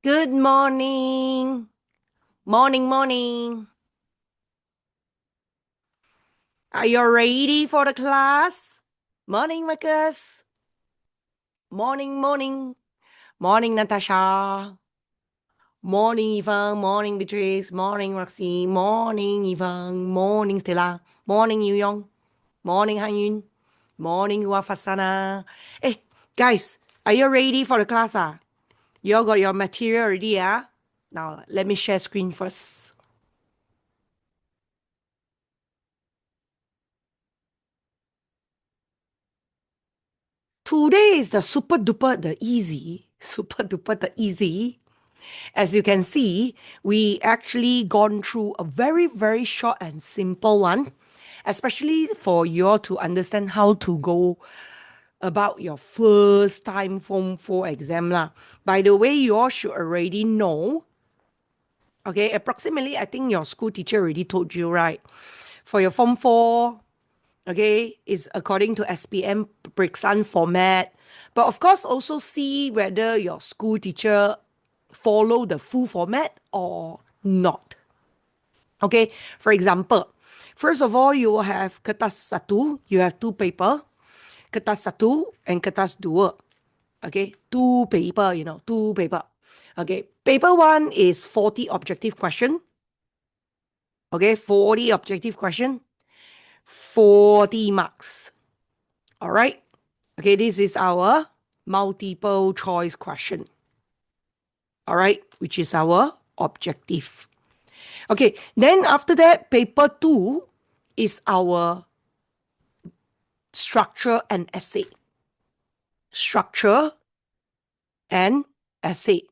Good morning. Morning. Are you ready for the class? Morning, Marcus. Morning. Morning, Natasha. Morning, Yvonne. Morning, Beatrice. Morning, Roxy. Morning, Yvonne. Morning, Stella. Morning, Yu Yong. Morning, Han Yun. Morning, Wafasana. Hey, guys, are you ready for the class? You all got your material already, Now, let me share screen first. Today is the super duper the easy. As you can see, we actually gone through a very short and simple one, especially for you all to understand how to go about your first time Form 4 exam lah. By the way, you all should already know. Okay, approximately, I think your school teacher already told you, right? For your Form 4, okay, is according to SPM Brixan format. But of course, also see whether your school teacher follow the full format or not. Okay, for example, first of all, you will have kertas satu, you have two paper, kertas satu and kertas dua. Okay, two paper, two paper. Okay, paper one is 40 objective question. Okay, 40 objective question, 40 marks. All right. Okay, this is our multiple choice question. All right, which is our objective. Okay, then after that, paper 2 is our structure and essay. Structure and essay.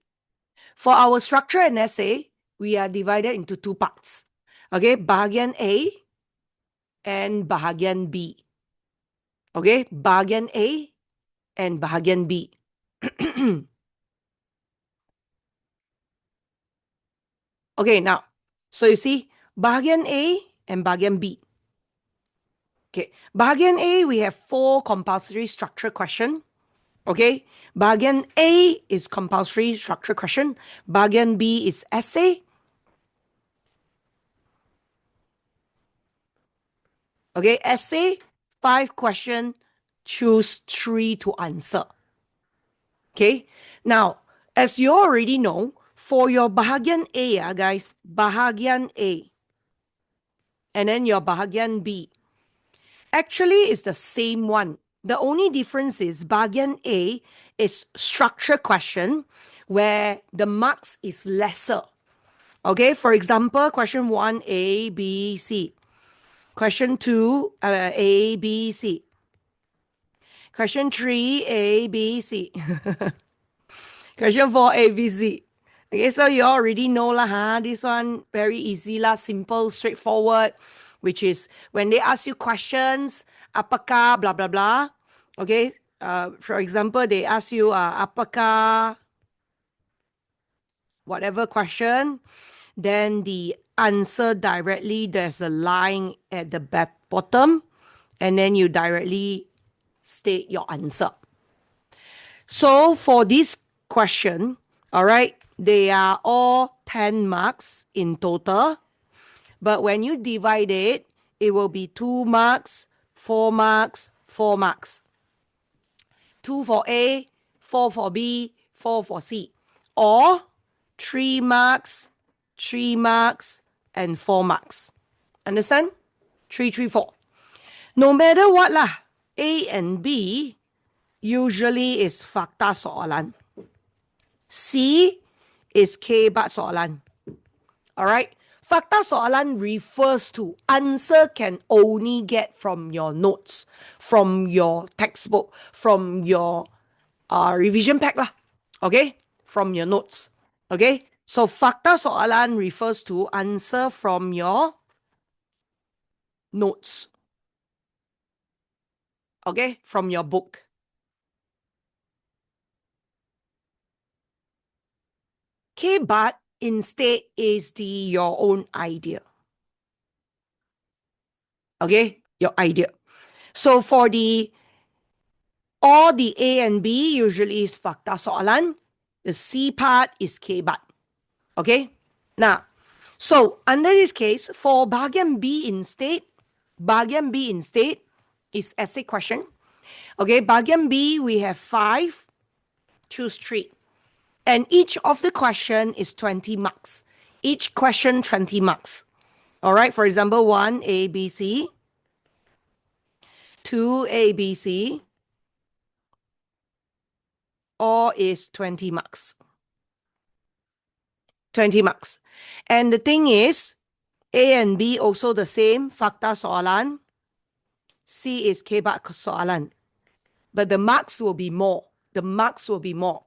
For our structure and essay, we are divided into two parts. Okay, bahagian A and bahagian B. Okay, bahagian A and bahagian B. Okay, now, so you see, bahagian A and bahagian B. Okay, bahagian A, we have 4 compulsory structure question. Okay, bahagian A is compulsory structure question. Bahagian B is essay. Okay, essay, 5 question, choose 3 to answer. Okay, now, as you already know, for your bahagian A, guys, bahagian A, and then your bahagian B, actually it's the same one. The only difference is bahagian A is structure question where the marks is lesser. Okay, for example, question 1, A, B, C. Question 2, A, B, C. Question 3, A, B, C. Question 4, A, B, C. Okay, so you already know lah, this one very easy lah, simple, straightforward, which is when they ask you questions, apakah, blah, blah, blah. Okay, for example, they ask you, apakah, whatever question, then the answer directly, there's a line at the bottom, and then you directly state your answer. So for this question, all right, they are all 10 marks in total. But when you divide it, it will be 2 marks, 4 marks, 4 marks. 2 for A, 4 for B, 4 for C. Or 3 marks, 3 marks, and 4 marks. Understand? 3, 3, 4. No matter what lah, A and B usually is fakta soalan. C is K-bat soalan. Alright? Fakta soalan refers to answer can only get from your notes, from your textbook, from your revision pack lah. Okay? From your notes. Okay? So fakta soalan refers to answer from your notes. Okay? From your book. K-bat instead is your own idea. Okay? Your idea. So for all the A and B usually is fakta soalan. The C part is K bar. Okay? Now, so under this case, for bahagian B instead is essay question. Okay, bahagian B, we have 5, choose 3. And each of the question is 20 marks. Each question, 20 marks. All right, for example, 1, A, B, C. 2, A, B, C. All is 20 marks. 20 marks. And the thing is, A and B also the same, fakta soalan. C is kebat soalan. But the marks will be more. The marks will be more.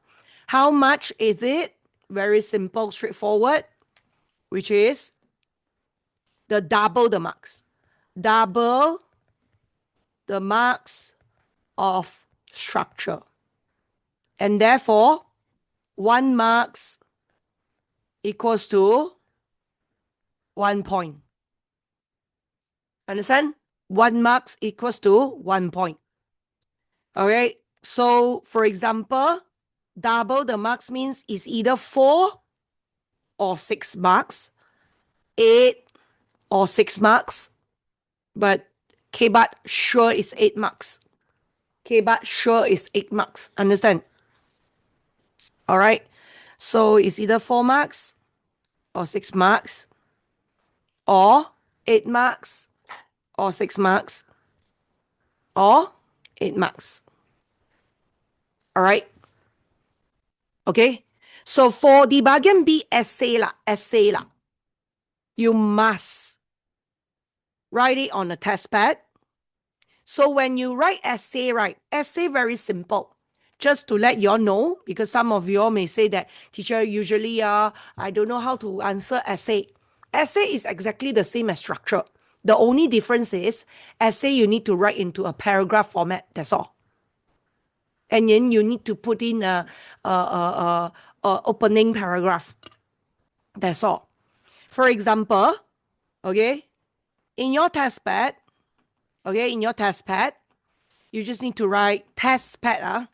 How much is it? Very simple, straightforward, which is the double the marks. Double the marks of structure. And therefore, 1 marks equals to 1 point. Understand? 1 marks equals to 1 point. Okay, so for example, double the marks means it's either 4 or 6 marks, 8 or 6 marks, but KBAT sure is 8 marks. KBAT sure is 8 marks. Understand? All right, so it's either 4 marks or 6 marks or 8 marks or 6 marks or 8 marks. All right. Okay. So for the bahagian B essay lah, you must write it on a test pad. So when you write essay, right? Essay very simple. Just to let you all know, because some of you all may say that, teacher, usually I don't know how to answer essay. Essay is exactly the same as structure. The only difference is essay you need to write into a paragraph format. That's all. And then you need to put in a opening paragraph. That's all. For example, okay, in your test pad, you just need to write test pad.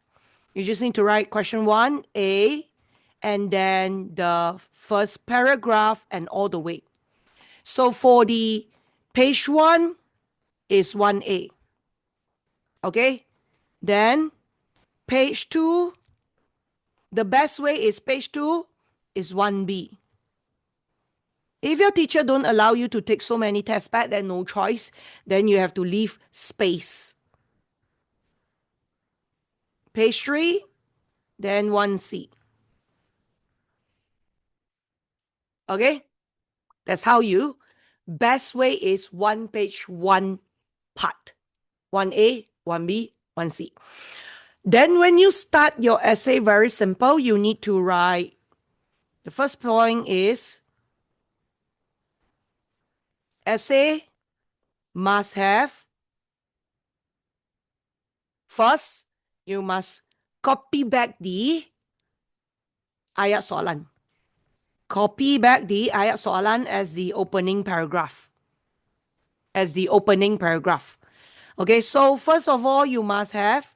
You just need to write question 1, A, and then the first paragraph and all the way. So for the page 1 is 1A. Okay, then page 2, the best way is page 2 is 1B. If your teacher don't allow you to take so many test pads, then no choice. Then you have to leave space. Page 3, then 1C. Okay? That's how you. Best way is 1 page, 1 part. 1A, 1B, 1C. Then when you start your essay, very simple. You need to write. The first point is essay must have. First, you must copy back the ayat soalan. Copy back the ayat soalan as the opening paragraph. Okay, so first of all, you must have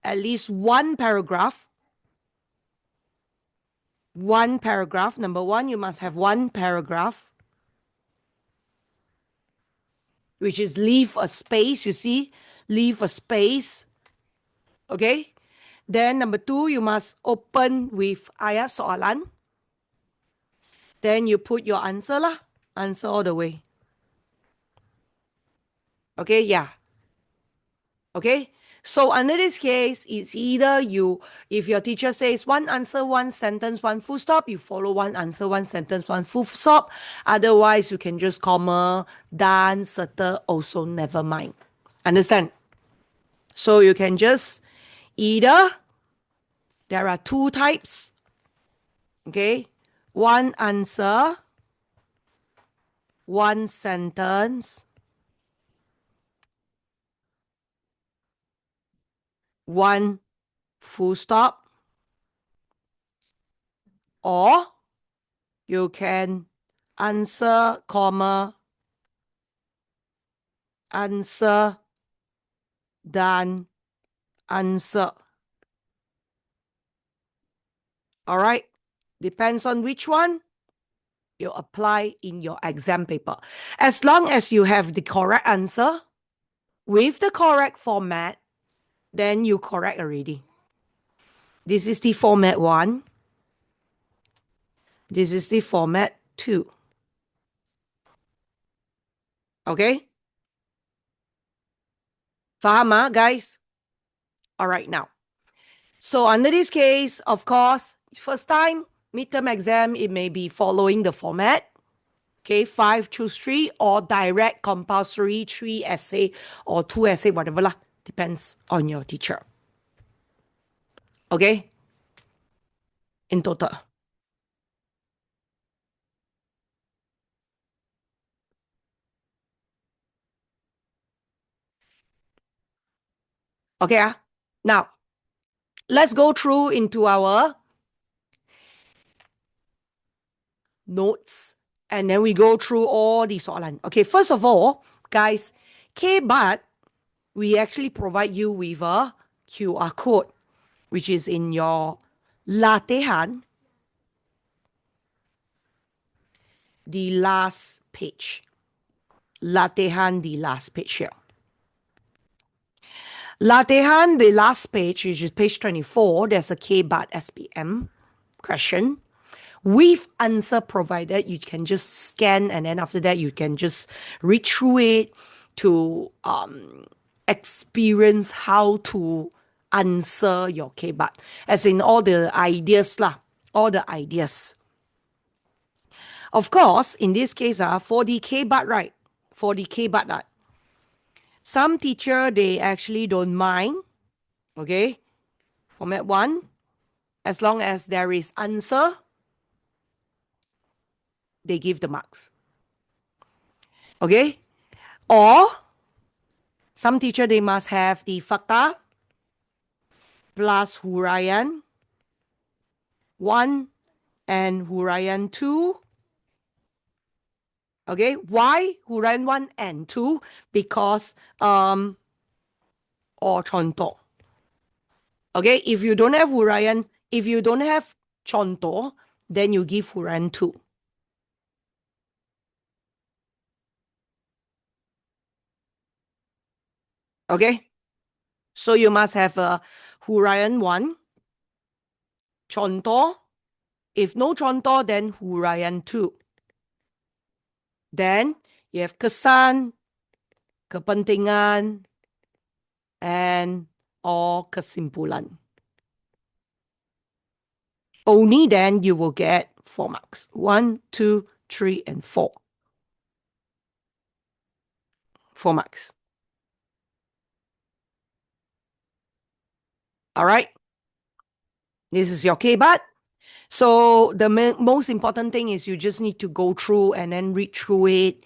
at least 1 paragraph. 1 paragraph. Number 1, you must have 1 paragraph, which is leave a space, you see? Leave a space. Okay? Then number 2, you must open with ayat soalan. Then you put your answer lah. Answer all the way. Okay, yeah. Okay? So under this case, it's either you, if your teacher says 1 answer, 1 sentence, 1 full stop, you follow 1 answer, 1 sentence, 1 full stop. Otherwise, you can just comma, done, settle, also never mind. Understand? So you can just either, there are 2 types. Okay? 1 answer, 1 sentence, 1 full stop, or you can answer, comma, answer, done, answer. All right. Depends on which one you apply in your exam paper. As long as you have the correct answer with the correct format, then you correct already. This is the format 1. This is the format 2. Okay? Faham, guys? All right, now. So under this case, of course, first time, midterm exam, it may be following the format. Okay, 5 choose 3 or direct compulsory 3 essay or 2 essay, whatever lah. Depends on your teacher. Okay? In total. Okay, now let's go through into our notes and then we go through all the soalan. Okay, first of all, guys, but we actually provide you with a QR code, which is in your latihan, the last page. Latihan, the last page here. Latihan, the last page, which is page 24, there's a KBAT SPM question. With answer provided, you can just scan and then after that you can just read through it to experience how to answer your KBAT. As in all the ideas lah, all the ideas. Of course, in this case, for the KBAT, right? For the KBAT, some teacher, they actually don't mind, okay? Format 1, as long as there is answer, they give the marks. Okay? Or some teacher, they must have the fakta plus huraian 1 and huraian 2. Okay? Why huraian 1 and 2? Because or contoh. Okay? If you don't have huraian, if you don't have contoh, then you give huraian 2. Okay? So you must have a huraian 1, contoh. If no contoh, then huraian 2. Then you have kesan, kepentingan, and or kesimpulan. Only then you will get 4 marks. 1, 2, 3, and 4. 4 marks. All right. This is your KBAT. So the most important thing is you just need to go through and then read through it,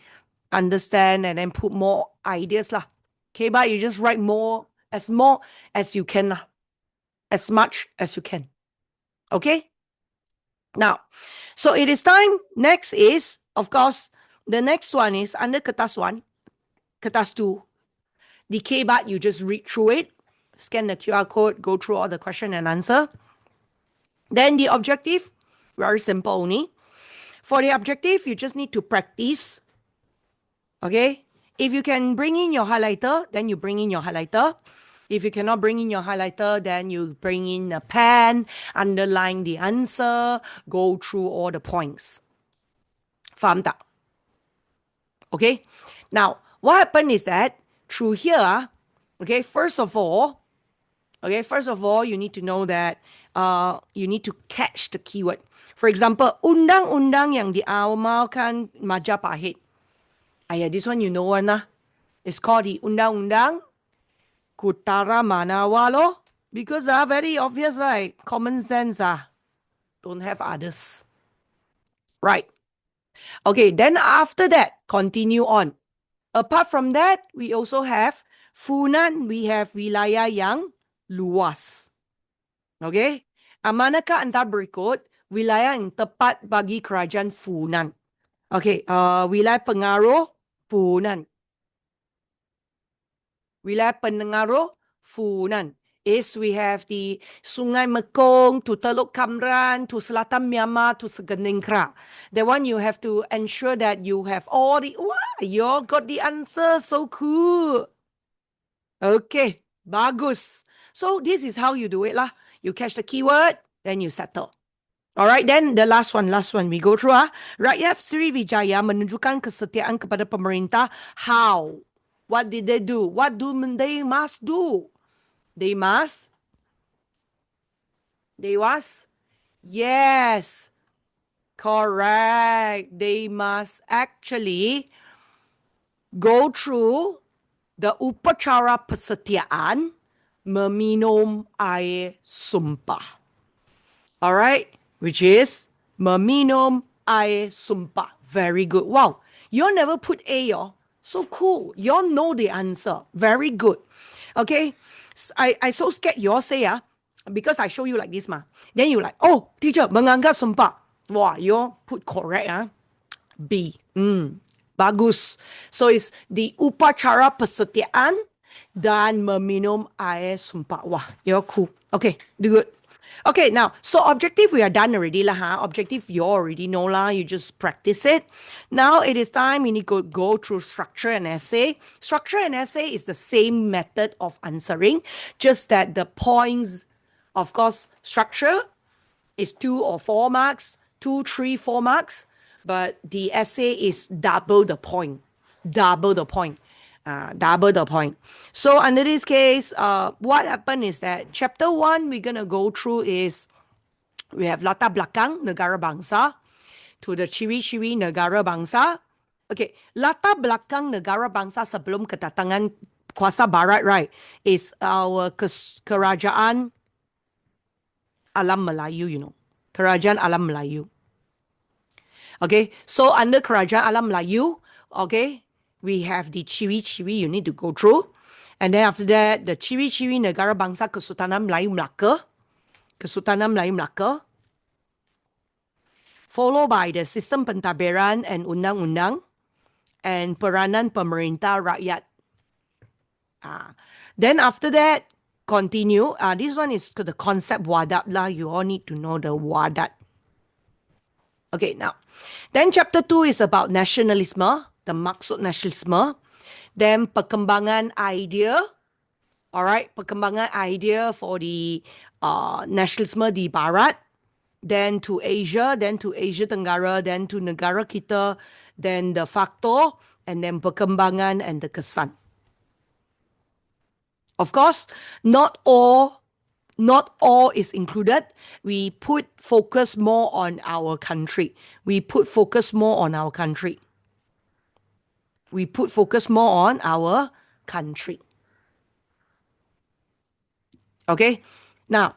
understand, and then put more ideas lah. KBAT, you just write more as you can lah. As much as you can. Okay? Now, so it is time. Next is, of course, the next one is under Kertas 1, Kertas 2. The KBAT, you just read through it, scan the QR code, go through all the question and answer. Then the objective, very simple only. For the objective, you just need to practice. Okay? If you can bring in your highlighter, then you bring in your highlighter. If you cannot bring in your highlighter, then you bring in a pen, underline the answer, go through all the points. Faham tak? Okay? Now, what happened is that through here, okay, first of all, you need to know that you need to catch the keyword. For example, undang-undang yang diamalkan Majapahit. This one you know one lah. It's called the Undang-Undang Kutara Manawalo. Because very obvious, right? Common sense, don't have others. Right. Okay, then after that, continue on. Apart from that, we also have Funan, we have wilayah yang luas. Okay? Manakah antara berikut wilayah yang tepat bagi kerajaan Funan? Okay, wilayah pengaruh Funan. Wilayah pengaruh Funan. is we have the Sungai Mekong to Teluk Kamran to Selatan Myanmar to Segeningkra. That one you have to ensure that you have all the... Wow, you got the answer. So cool. Okay, bagus. So this is how you do it lah. You catch the keyword, then you settle. Alright, then the last one we go through. Rakyat Sriwijaya menunjukkan kesetiaan kepada pemerintah. How? What did they do? What do they must do? They must. Yes. Correct. They must actually go through the upacara persetiaan meminum air sumpah. Alright, which is meminum air sumpah. Very good. Wow, you never put A, so cool. You know the answer. Very good. Okay, I so scared you all say because I show you like this Then you like, oh, teacher, menganggap sumpah. Wow, you put correct B. Bagus. So it's the upacara persetiaan dan meminum air sumpah. Wah, you're cool. Okay, do good. Okay, now, so objective we are done already lah. Objective you already know lah. You just practice it. Now it is time we need to go through structure and essay. Structure and essay is the same method of answering, just that the points, of course, structure is 2 or 4 marks, 2, 3, 4 marks, but the essay is double the point. Double the point. So under this case, what happened is that chapter 1 we're going to go through is we have latar belakang negara bangsa to the ciri-ciri negara bangsa. Okay, latar belakang negara bangsa sebelum kedatangan kuasa barat, right, is our kerajaan alam Melayu, you know. Kerajaan alam Melayu. Okay, so under kerajaan alam Melayu, okay, we have the ciri-ciri you need to go through. And then after that, the ciri-ciri negara bangsa Kesultanan Melayu Melaka. Kesultanan Melayu Melaka. Followed by the sistem pentadbiran and undang-undang. And peranan pemerintah rakyat. Then after that, continue. This one is the concept wadat lah. You all need to know the wadat. Okay, now. Then chapter 2 is about nationalism. The maksud nasionalisme, then perkembangan idea, alright, perkembangan idea for the nasionalisme di Barat, then to Asia Tenggara, then to negara kita, then the faktor, and then perkembangan and the kesan. Of course, not all is included. We put focus more on our country. Okay, now,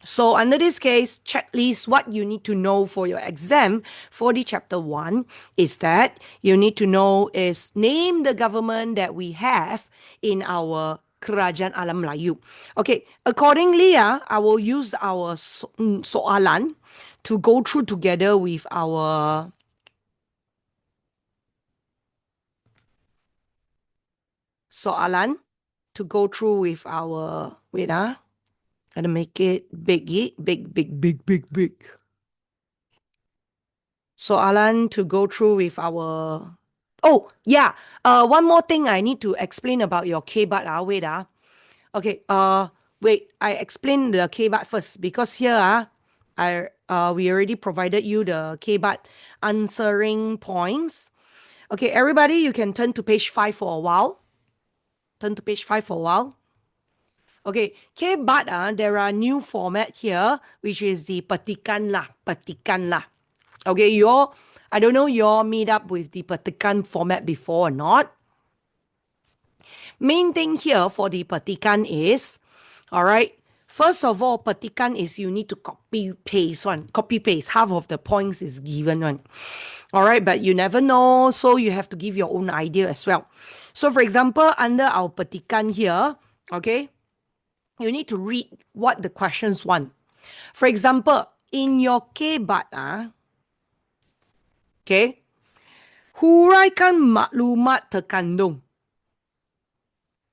so under this case, checklist, what you need to know for your exam for the chapter 1 is that you need to know is name the government that we have in our Kerajaan Alam Melayu. Okay, accordingly, I will use our soalan to go through together with our wait, gotta make it big. Soalan to go through with our... Oh, yeah. One more thing I need to explain about your K-BAT. Wait. Okay, wait. I explain the K-BAT first because here, we already provided you the K-BAT answering points. Okay, everybody, you can turn to page 5 for a while. Okay, K-BAT, there are new format here, which is the petikan lah. Okay, I don't know you all meet up with the petikan format before or not. Main thing here for the petikan is, alright, first of all, petikan is you need to copy paste. Half of the points is given one. Alright, but you never know, so you have to give your own idea as well. So for example, under our petikan here, okay, you need to read what the questions want. For example, in your K-BAT, okay, huraikan maklumat terkandung.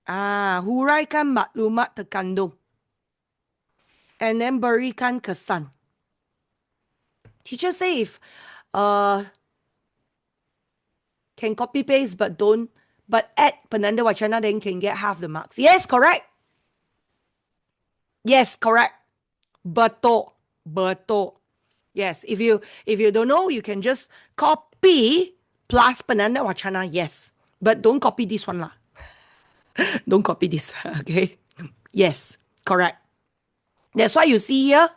Huraikan maklumat terkandung. And then berikan kesan. Teacher say if can copy paste but add penanda wacana, then can get half the marks. Yes, correct. Yes, correct. Betul. Yes, if you don't know, you can just copy plus penanda wacana. Yes, but don't copy this one lah. Don't copy this. Okay. Yes, correct. That's why you see here.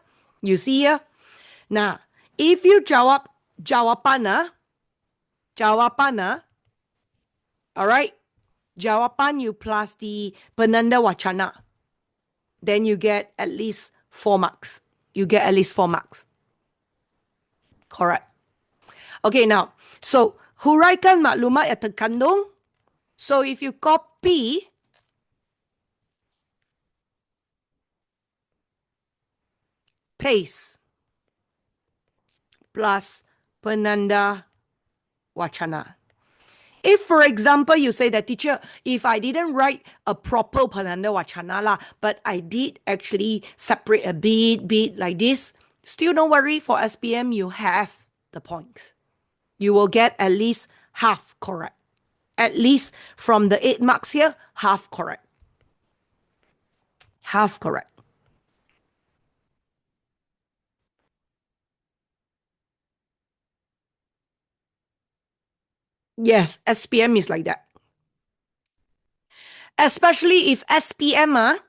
Now, if you jawapan, all right, jawapan you plus the penanda wacana, then you get at least 4 marks. Correct. Okay, now, so huraikan maklumat yang terkandung. So if you copy paste plus penanda wacana. If, for example, you say that, teacher, if I didn't write a proper penanda wacana lah, but I did actually separate a bit like this, still don't worry. For SPM, you have the points. You will get at least half correct. At least from the 8 marks here, half correct. Half correct. Yes, SPM is like that. Especially if SPM,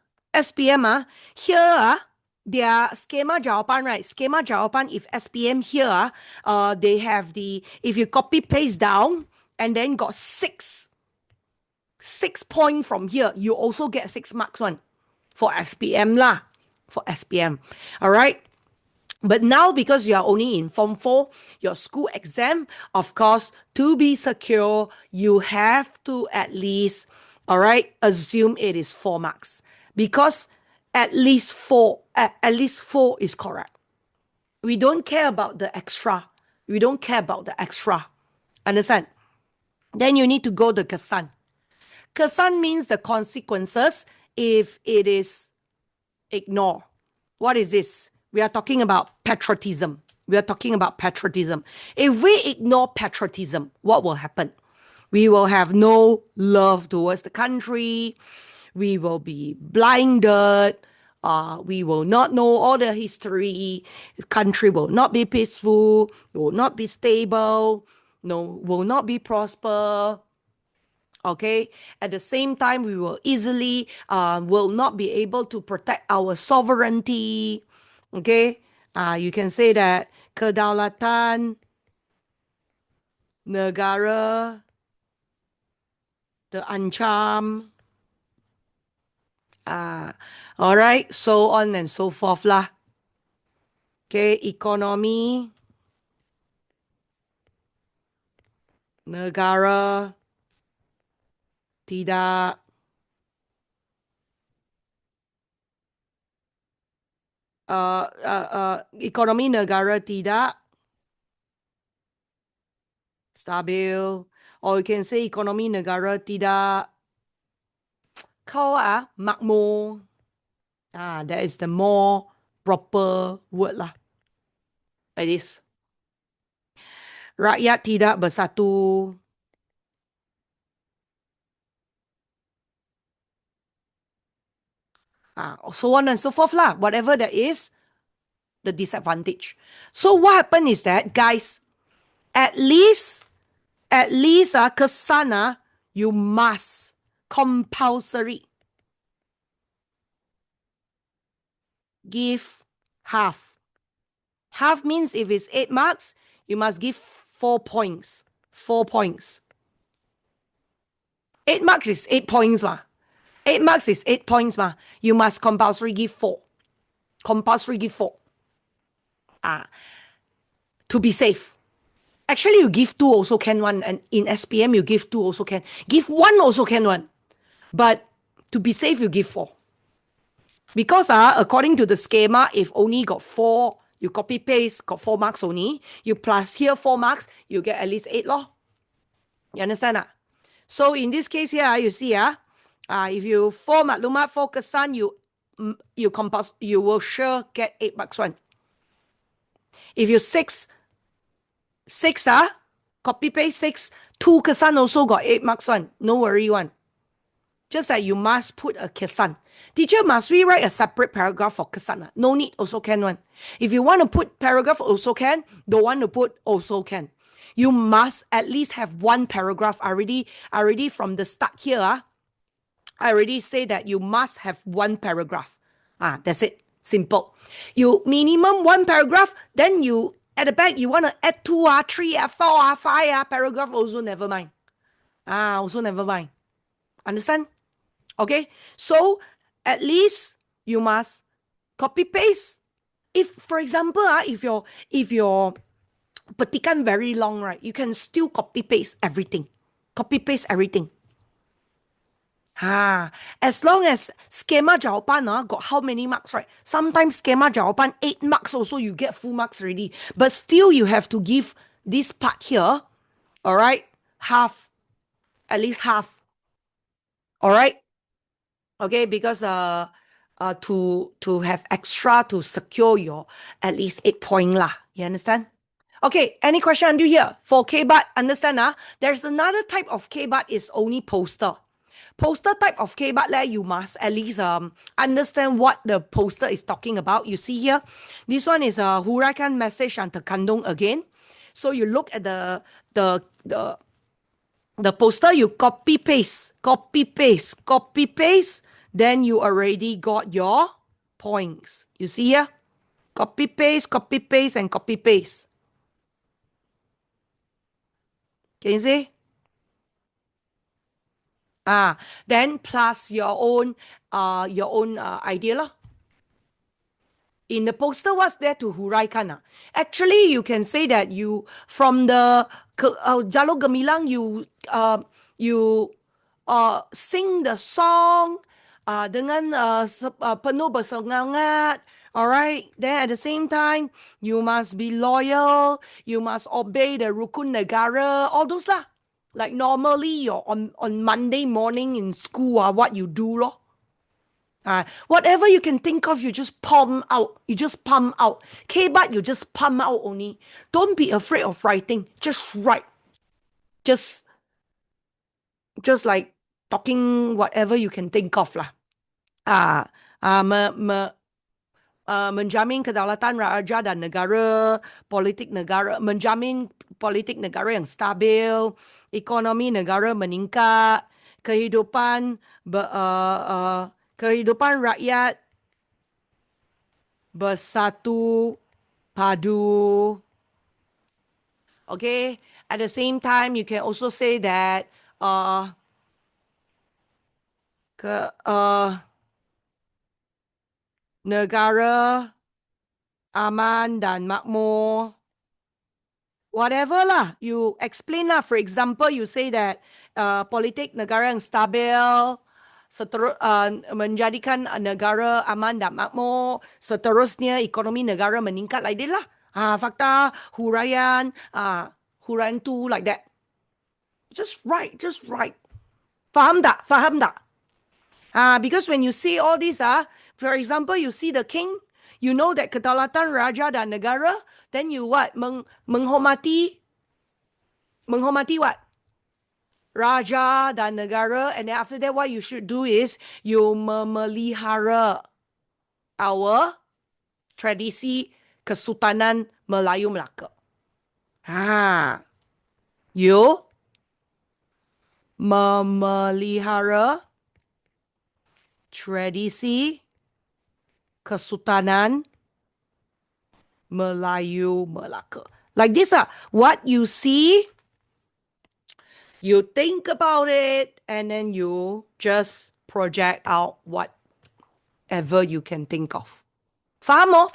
here, their schema jawapan, right? Schema jawapan, if SPM here, they have if you copy paste down and then got 6 points from here, you also get 6 marks one for SPM lah. For SPM. All right. But now, because you are only in Form 4, your school exam, of course, to be secure, you have to at least, all right, assume it is 4 marks. Because at least 4 is correct. We don't care about the extra. Understand? Then you need to go to kesan. Kesan means the consequences if it is ignored. What is this? We are talking about patriotism. If we ignore patriotism, what will happen? We will have no love towards the country. We will be blinded. We will not know all the history. The country will not be peaceful. Will not be stable. Will not be prosper. Okay, at the same time, we will easily will not be able to protect our sovereignty. Okay, you can say that kedaulatan negara terancam. All right, so on and so forth lah. Okay, ekonomi negara tidak ekonomi negara tidak stabil, or you can say ekonomi negara tidak makmur. That is the more proper word lah. Like this. Rakyat tidak bersatu. So on and so forth lah. Whatever that is, the disadvantage. So what happened is that, guys, at least kesan, you must compulsory give half. Half means if it's 8 marks, you must give 4 points. 4 points. 8 marks is 8 points ma. 8 marks is 8 points ma. You must compulsory give 4. To be safe. Actually, you give 2 also can one. And in SPM, you give 2 also can. Give 1 also can one. But to be safe, you give 4. Because according to the schema, if only got 4, you copy paste, got 4 marks only. You plus here 4 marks, you get at least 8 lor. You understand? So in this case here, you see, If you 4 maklumat, 4 kesan, you will sure get 8 marks one. If you 6 copy paste 6, 2 kesan also got 8 marks one. No worry one. Just that you must put a kesan. Teacher, must we write a separate paragraph for kesan? No need, also can one. If you want to put paragraph, also can. Don't want to put, also can. You must at least have one paragraph already from the start here. I already say that you must have one paragraph. That's it. Simple. You minimum one paragraph, then you at the back you want to add 2, 3, 4, 5 paragraph, also never mind. Also never mind. Understand? Okay? So at least you must copy paste. If for example, if your petikan very long, right, you can still copy paste everything. Copy paste everything. As long as schema jawapan got how many marks, right? Sometimes schema jawapan 8 marks also you get full marks already. But still you have to give this part here, all right, half, at least half, all right? Okay, because to have extra to secure your at least 8 point lah. You understand? Okay, any question until here? For K-Bar, understand there's another type of K-Bar is only poster. Poster type of K-Bar, you must at least understand what the poster is talking about. You see here, this one is a huraikan message and tekandung again. So you look at the poster, you copy paste, then you already got your points. You see here? Copy paste, and copy paste. Can you see? Then plus your own idea lah. In the poster, what's there to huraikan? Actually, you can say that you from the Jalo Gemilang, you sing the song dengan penuh bersemangat. Alright, then at the same time, you must be loyal, you must obey the rukun negara, all those lah. Like normally you're on Monday morning in school, what you do lor. Whatever you can think of, you just pump out. K-Bar, you just pump out only. Don't be afraid of writing. Just write. Just like talking whatever you can think of lah. Menjamin kedaulatan raja dan negara, menjamin politik negara yang stabil, ekonomi negara meningkat, kehidupan rakyat bersatu padu. Okay, at the same time, you can also say that negara aman dan makmur. Whatever lah, you explain lah. For example, you say that politik negara yang stabil, menjadikan negara aman dan makmur, seterusnya ekonomi negara meningkat, like that lah. Fakta, huraian tu like that. Just write. Faham tak? Because when you see all this, for example, you see the king, you know that kedaulatan raja dan negara, then you what? Menghormati what? Raja dan negara, and then after that, what you should do is you memelihara our tradisi Kesultanan Melayu Melaka. You memelihara tradisi Kesultanan Melayu Melaka. Like this, what you see, you think about it, and then you just project out whatever you can think of. Faham mo?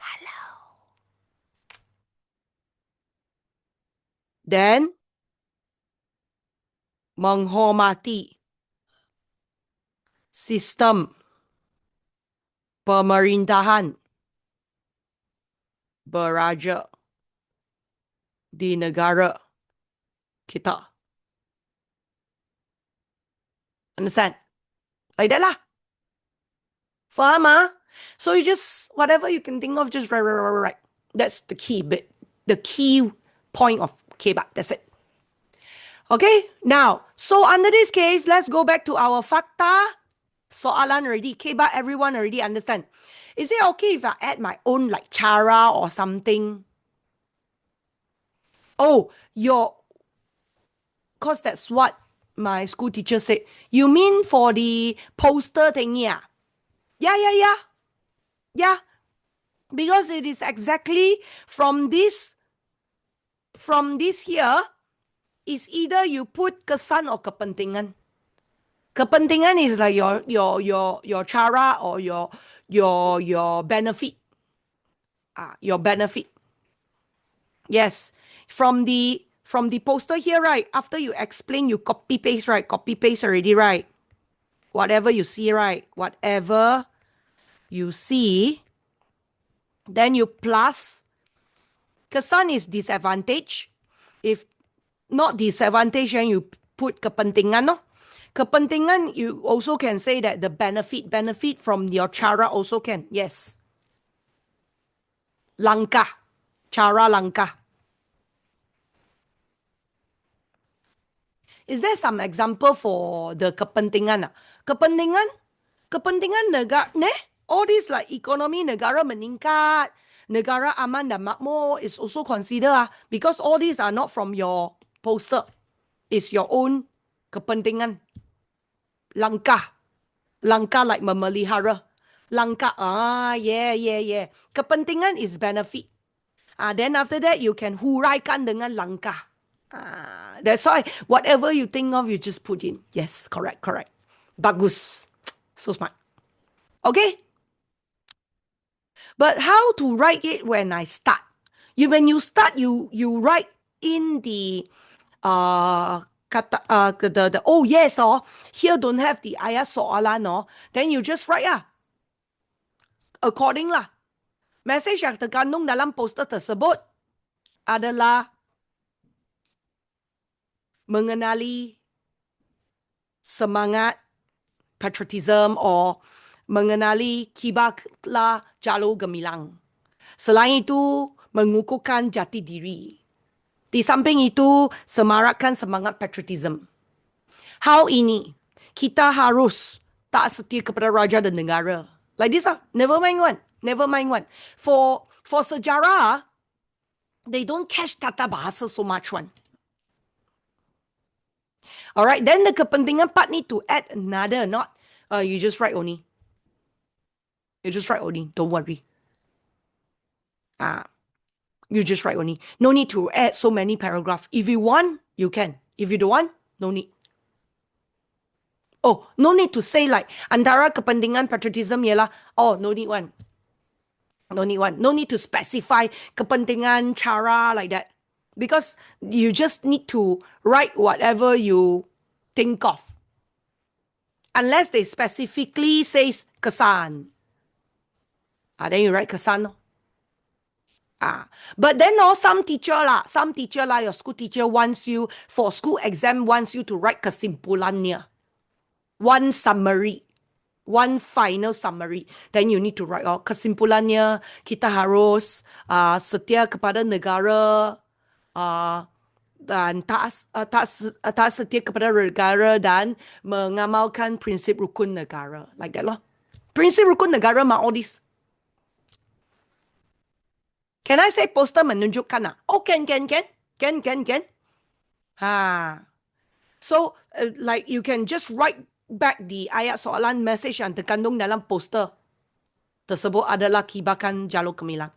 Hello. Then, menghormati sistem pemerintahan beraja di negara kita. Understand? Like that lah. Faham ah? So you just, whatever you can think of, just write. That's the key bit. The key point of K-bar. That's it. Okay, now, so under this case, let's go back to our fakta. Soalan already. K-bar, everyone already understand. Is it okay if I add my own like cara or something? Oh, because that's what my school teacher said. You mean for the poster thingy? Ah? Yeah. Yeah. Because it is exactly from this here is either you put kesan or kepentingan. Kepentingan is like your cara or your benefit. Your benefit. Yes. From the poster here, right? After you explain, you copy paste, right? Copy paste already, right? Whatever you see, right? Whatever you see, then you plus. Kesan is disadvantage. If not disadvantage, then you put kepentingan, no? Kepentingan, you also can say that the benefit from your cara also can. Yes. Langkah. Cara langkah. Is there some example for the kepentingan? Kepentingan negara, all this like economy negara meningkat, negara aman dan makmur is also considered because all these are not from your poster. It's your own kepentingan. Langkah like memelihara. Langkah, yeah. Kepentingan is benefit. Then after that you can huraikan dengan langkah. That's why whatever you think of, you just put in. Yes, correct. Bagus. So smart. Okay? But how to write it when I start? When you start, you write in the oh yes, here don't have the ayat soalan, then you just write according lah. Message yang terkandung dalam poster tersebut adalah mengenali semangat patriotism or mengenali kiblatlah jalur gemilang. Selain itu, mengukuhkan jati diri. Di samping itu, semarakkan semangat patriotism. Hal ini, kita harus tak setia kepada raja dan negara. Like this never mind one. For sejarah, they don't catch tata bahasa so much one. Alright, then the kepentingan part need to add another, not you just write only. Don't worry. You just write only. No need to add so many paragraphs. If you want, you can. If you don't want, no need. Oh, no need to say like antara kepentingan patriotism ialah. Oh, no need one. No need to specify kepentingan cara like that. Because you just need to write whatever you think of. Unless they specifically says kesan. Then you write kesan. But then some teacher your school teacher wants you, for school exam, wants you to write kesimpulannya. One summary. One final summary. Then you need to write kesimpulannya, kita harus setia kepada negara, dan tak setia kepada negara dan mengamalkan prinsip rukun negara. Like that loh. Prinsip rukun negara all this. Can I say poster menunjukkan? Oh, can. So, like you can just write back the ayat soalan message yang terkandung dalam poster tersebut adalah kibarkan jalur gemilang.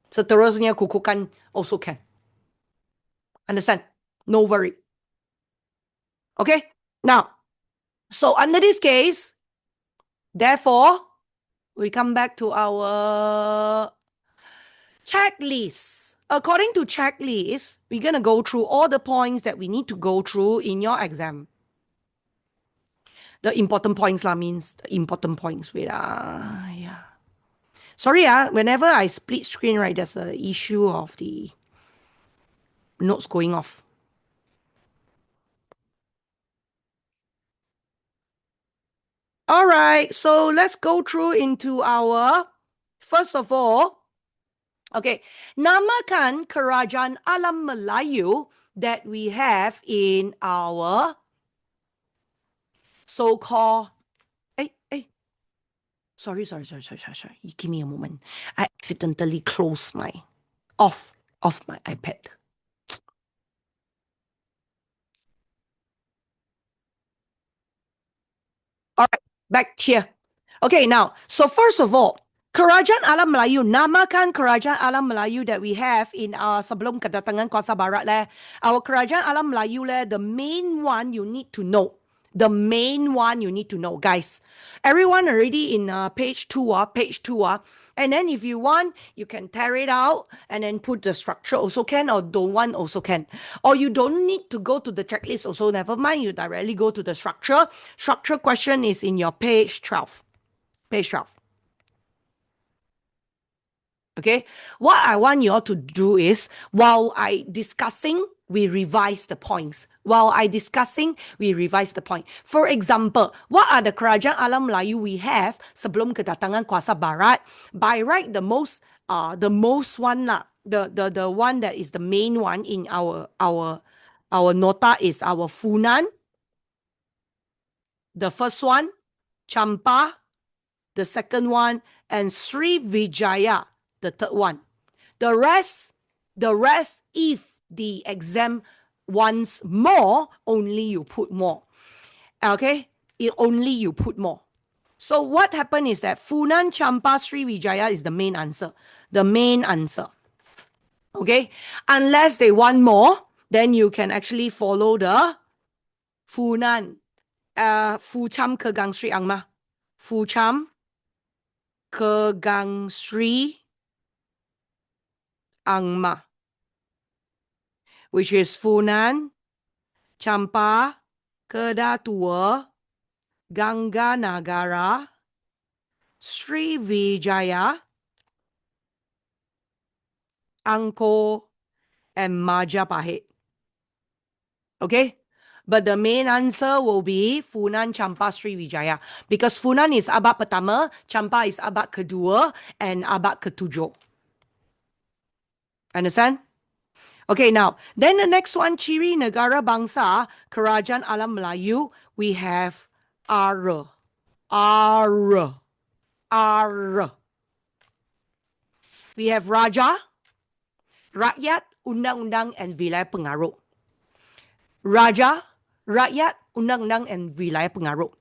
Seterusnya kukuhkan also can. Understand? No worry. Okay? Now, so under this case, therefore, we come back to our checklist. According to checklist, we're going to go through all the points that we need to go through in your exam. The important points means the important points. Wait, yeah. Sorry, whenever I split screen, right, there's an issue of the notes going off. All right, so let's go through into our, first of all, okay, namakan kerajaan alam Melayu that we have in our so-called, sorry. You give me a moment. I accidentally closed my, off my iPad. All right, back here. Okay, now, so first of all, Kerajaan Alam Melayu, namakan Kerajaan Alam Melayu that we have in sebelum kedatangan Kuasa Barat leh. Our Kerajaan Alam Melayu leh, the main one you need to know. The main one you need to know, guys. Everyone already in page 2, page 2. And then if you want, you can tear it out and then put the structure also can, or don't want also can. Or you don't need to go to the checklist also, never mind. You directly go to the structure. Structure question is in your page 12. Page 12. Okay, what I want you all to do is, while I discussing, we revise the points. While I discussing, we revise the point. For example, what are the kerajaan alam Melayu we have sebelum kedatangan Kuasa Barat? By right, the most one lah, the one that is the main one in our nota is our Funan. The first one, Champa. The second one, and Sri Vijaya, the third one. The rest, if the exam wants more, only you put more. Okay? Only you put more. So what happened is that Funan, Champa, Sri Vijaya is the main answer. The main answer. Okay? Unless they want more, then you can actually follow the Funan. Fucham Kegang Sri Angma. Fucham Kegang Sri Angma, which is Funan, Champa, Kedatua, Ganga Nagara, Sri Vijaya, Angkor, and Majapahit. Okay? But the main answer will be Funan, Champa, Sri Vijaya. Because Funan is abad pertama, Champa is abad kedua, and abad ketujuh. Understand? Okay, now, then the next one, ciri negara bangsa, Kerajaan Alam Melayu, we have R. R. R. We have Raja, Rakyat, Undang-Undang, and Wilayah Pengaruh. Raja, Rakyat, Undang-Undang, and Wilayah Pengaruh.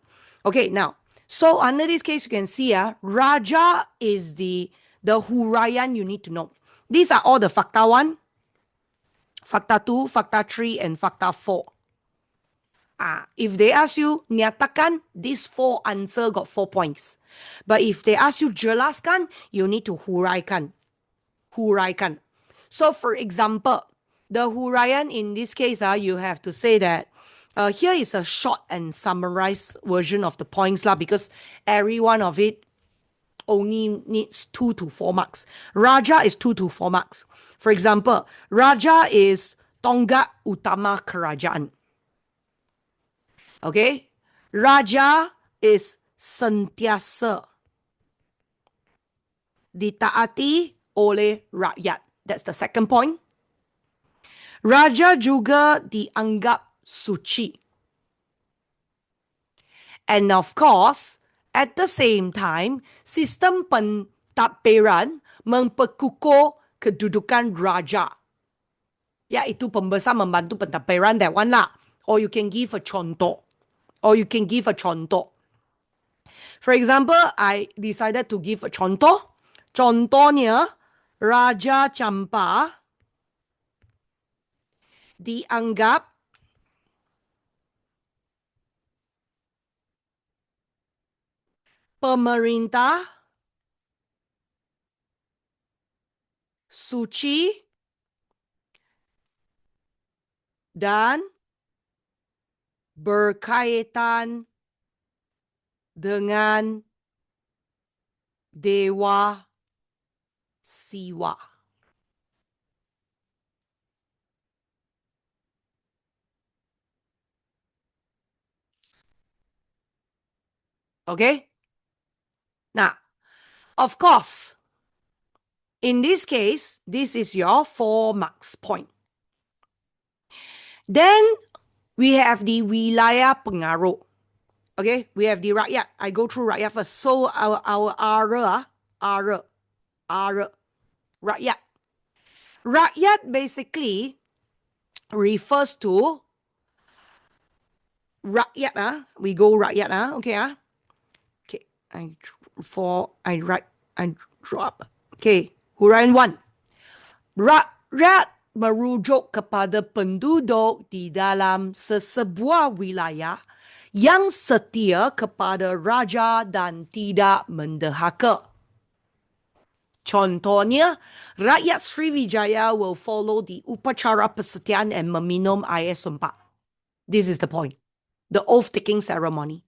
Okay, now, so under this case, you can see Raja is the huraian you need to know. These are all the Fakta 1, Fakta 2, Fakta 3, and Fakta 4. If they ask you, nyatakan, these 4 answer got 4 points. But if they ask you, jelaskan, you need to huraikan. Huraikan. So for example, the huraian in this case, you have to say that here is a short and summarized version of the points because every one of it only needs 2 to 4 marks. Raja is 2 to 4 marks. For example, Raja is tonggak utama kerajaan. Okay? Raja is sentiasa ditaati oleh rakyat. That's the second point. Raja juga dianggap suci. And of course, at the same time, sistem pentadbiran memperkukuh kedudukan raja. Iaitu pembesar membantu pentadbiran, that one lah. Or you can give a contoh. For example, I decided to give a contoh. Contohnya, Raja Champa dianggap pemerintah suci dan berkaitan dengan Dewa Siwa. Okay? Now, of course, in this case, this is your 4 marks point. Then we have the wilayah pengaruh. Okay, we have the rakyat. I go through rakyat first. So our ara, rakyat. Rakyat basically refers to rakyat. We go rakyat. Okay. Okay, I drop. Okay, huraian 1. Rakyat merujuk kepada penduduk di dalam sesebuah wilayah yang setia kepada raja dan tidak mendahaka. Contohnya, rakyat Sriwijaya will follow the upacara persetiaan and meminum air sumpah. This is the point. The oath-taking ceremony.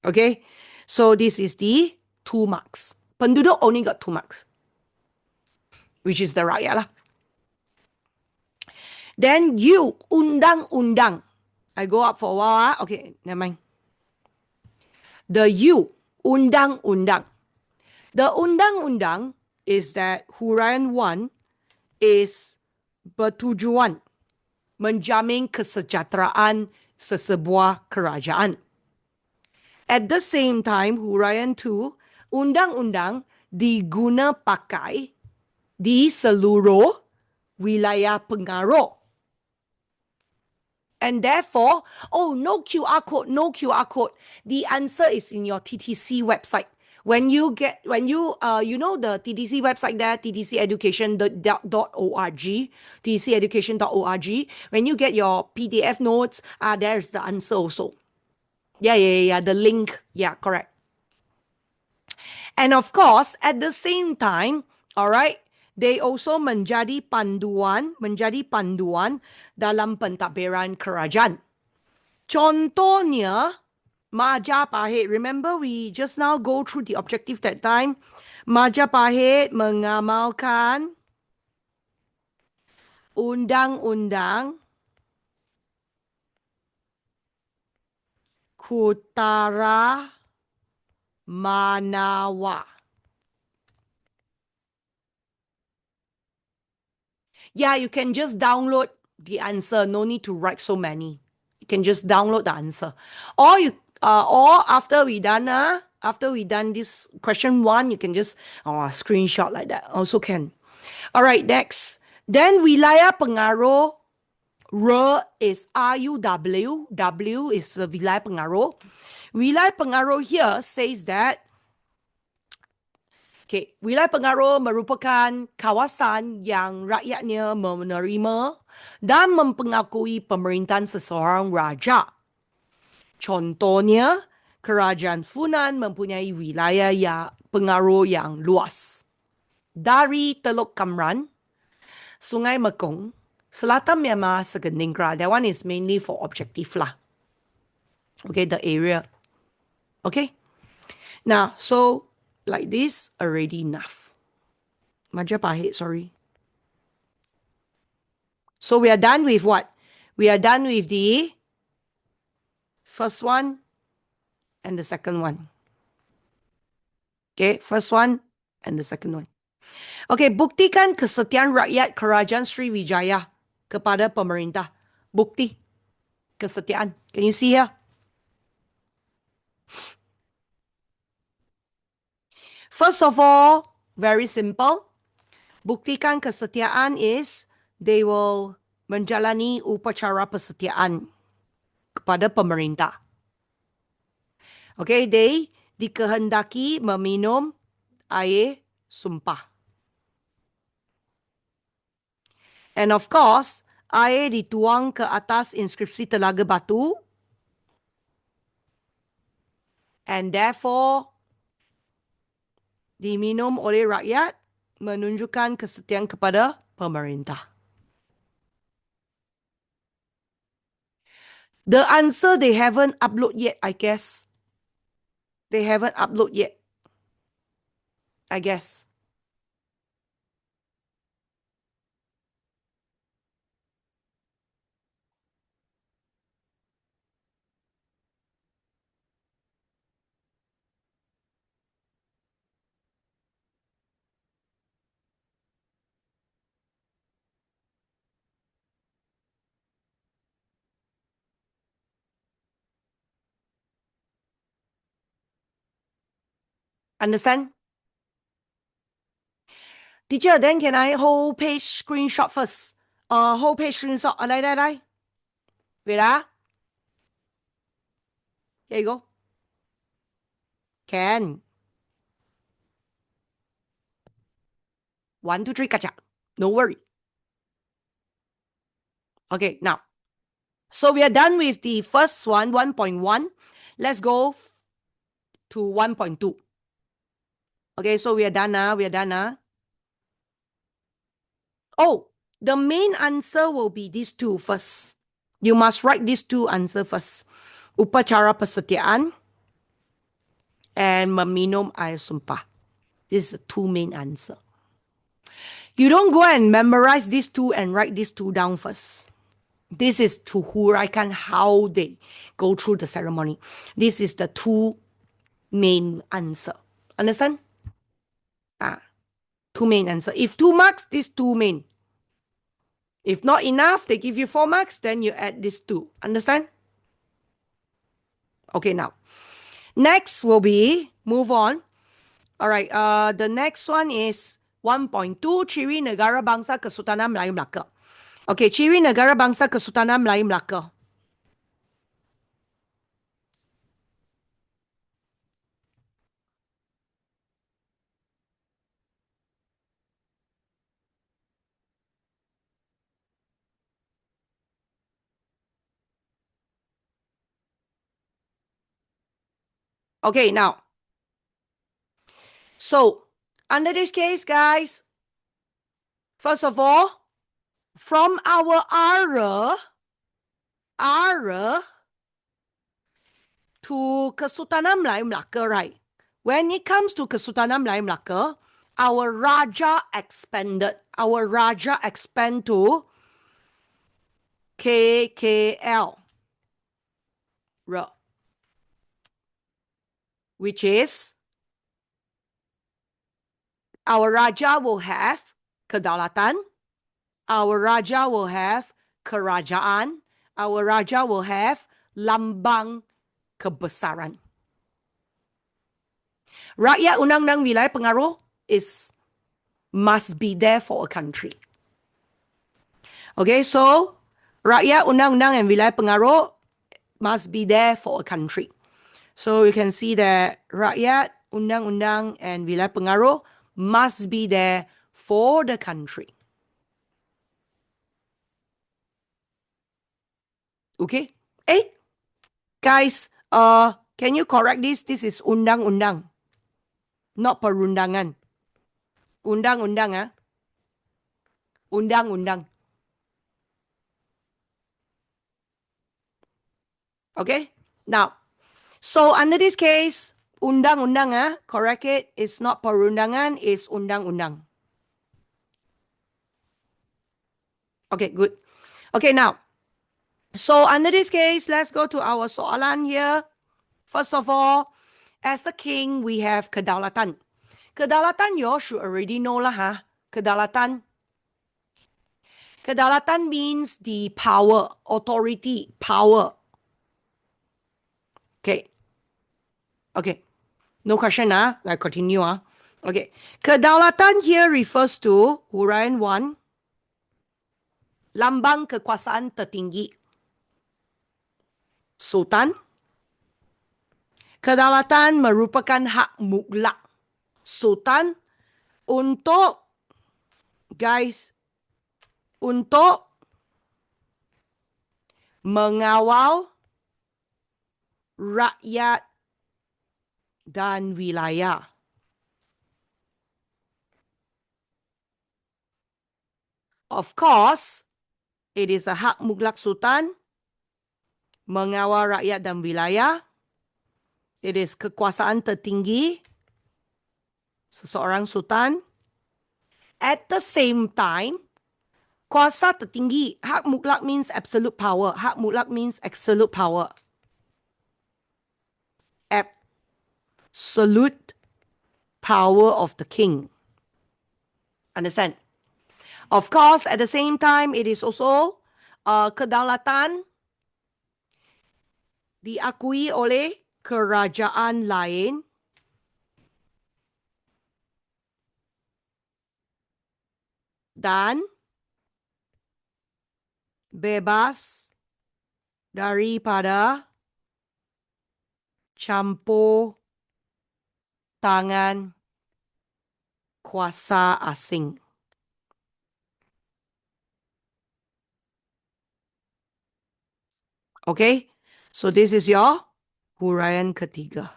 Okay? So this is the 2 marks. Penduduk only got 2 marks. Which is the rakyat lah. Then you, undang-undang. I go up for a while. Okay, never mind. The you, undang-undang. The undang-undang is that huraian 1 is bertujuan menjamin kesejahteraan sesebuah kerajaan. At the same time, huraian 2, undang-undang diguna pakai di seluruh wilayah pengaruh. And therefore, no QR code, no QR code. The answer is in your TTC website. When you the TTC website there, ttceducation.org, ttceducation.org. When you get your PDF notes, there's the answer also. Yeah, the link. Yeah, correct. And of course, at the same time, all right, they also menjadi panduan dalam pentadbiran kerajaan. Contohnya, Majapahit. Remember we just now go through the objective that time. Majapahit mengamalkan undang-undang Kutara Manawa. Yeah, you can just download the answer. No need to write so many. You can just download the answer. Or after we done this question 1, you can just screenshot like that. Also can. All right, next. Then wilayah pengaruh. R is RUW. W is wilayah pengaruh. Wilayah pengaruh here says that wilayah pengaruh merupakan kawasan yang rakyatnya menerima dan mempengakui pemerintahan seseorang raja. Contohnya, Kerajaan Funan mempunyai wilayah pengaruh yang luas. Dari Teluk Kamran, Sungai Mekong, Selatan Myanmar, Sekeningrat. That one is mainly for objective lah. Okay, the area. Okay. Now, so like this, already enough. Majapahit, sorry. So we are done with what? We are done with the first one and the second one. Okay, first one and the second one. Okay, buktikan kesetiaan rakyat Kerajaan Sriwijaya kepada pemerintah. Bukti kesetiaan. Can you see here? First of all, very simple. Buktikan kesetiaan is they will menjalani upacara persetiaan kepada pemerintah. Okay, they dikehendaki meminum air sumpah. And of course, air dituang ke atas inskripsi Telaga Batu. And therefore, diminum oleh rakyat menunjukkan kesetiaan kepada pemerintah. The answer they haven't upload yet, I guess. They haven't upload yet, I guess. Understand? Teacher, then can I whole page screenshot first? Whole page screenshot. Đây. Wait ah. Here you go. Can. 1, 2, 3, gotcha. No worry. Okay, now. So we are done with the first one, 1.1. Let's go to 1.2. Okay, so we are done now. Oh, the main answer will be these two first. You must write these two answers first. Upacara persetiaan and meminum air sumpah. This is the two main answer. You don't go and memorize these two and write these two down first. This is to huraikan how they go through the ceremony. This is the two main answer. Understand? Two main answer. If 2 marks, these two main. If not enough, they give you 4 marks, then you add these two. Understand? Okay, now. Next will be, move on. All right, the next one is 1.2, ciri negara bangsa Kesultanan Melayu Melaka. Okay, ciri negara bangsa Kesultanan Melayu Melaka. Okay, now. So, under this case, guys, first of all, from our ara to Kesultanan Melayu Melaka, right? When it comes to Kesultanan Melayu Melaka, our Raja expanded. Our Raja expand to KKL, which is our Raja will have kedaulatan, our Raja will have kerajaan, our Raja will have lambang kebesaran. Rakyat undang-undang wilayah pengaruh must be there for a country. Okay, so rakyat undang-undang and wilayah pengaruh must be there for a country. So you can see that rakyat undang-undang and wilayah pengaruh must be there for the country. Okay? Guys, can you correct this? This is undang-undang, not perundangan. Undang-undang, Undang-undang. Okay? Now, so under this case, undang-undang, correct it. It's not perundangan, it's undang-undang. Okay, good. Okay, now. So under this case, let's go to our soalan here. First of all, as a king, we have kedaulatan. Kedaulatan, you all should already know lah, Kedaulatan. Kedaulatan means the power, authority, power. Okay. No question, I continue. Okay. Kedaulatan here refers to huraian 1, lambang kekuasaan tertinggi. Sultan. Kedaulatan merupakan hak mutlak Sultan untuk mengawal rakyat dan wilayah. Of course, it is a hak mutlak Sultan mengawal rakyat dan wilayah. It is kekuasaan tertinggi seseorang sultan. At the same time, kuasa tertinggi, hak mutlak means absolute power. Hak mutlak means absolute power. Absolute power of the king. Understand? Of course, at the same time, it is also kedaulatan diakui oleh kerajaan lain dan bebas daripada campur tangan kuasa asing. Okay, so this is your huraian ketiga.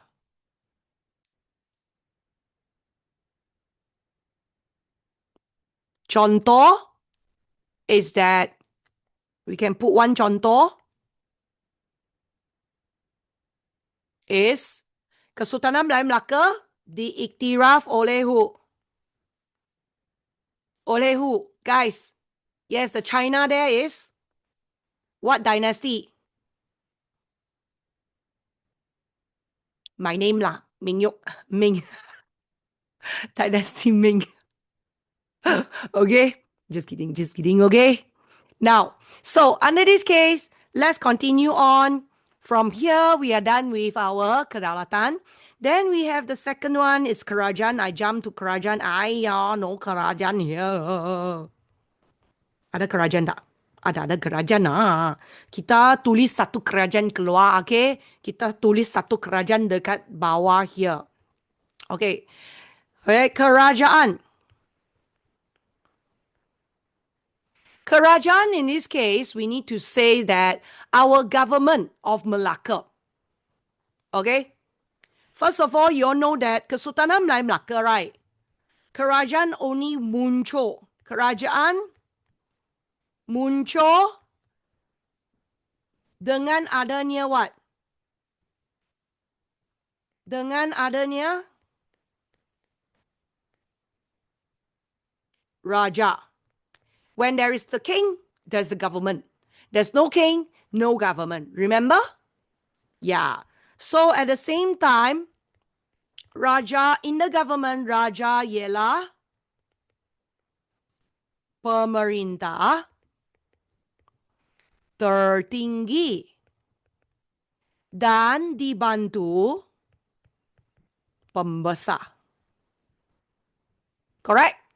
Contoh is that we can put one contoh is Kesultanan Melayu Melaka diiktiraf oleh who? Oleh who? Guys, yes, the China there is what dynasty? My name lah, Mingyok, Ming, Dynasty Ming. Okay, just kidding, okay? Now, so under this case, let's continue on. From here, we are done with our kedaulatan. Then we have the second one is kerajaan. I jump to kerajaan. No kerajaan here. Ada kerajaan tak? Ada kerajaan lah. Kita tulis satu kerajaan keluar, okay? Kita tulis satu kerajaan dekat bawah here. Okay. Okay, kerajaan. Kerajaan, in this case, we need to say that our government of Malacca. Okay? First of all, you all know that Kesultanan Melayu Melaka, right? Kerajaan only muncul. Kerajaan muncul dengan adanya what? Dengan adanya raja. When there is the king, there's the government. There's no king, no government. Remember? Yeah. So at the same time, raja in the government, raja ialah pemerintah tertinggi dan dibantu pembesar. Correct?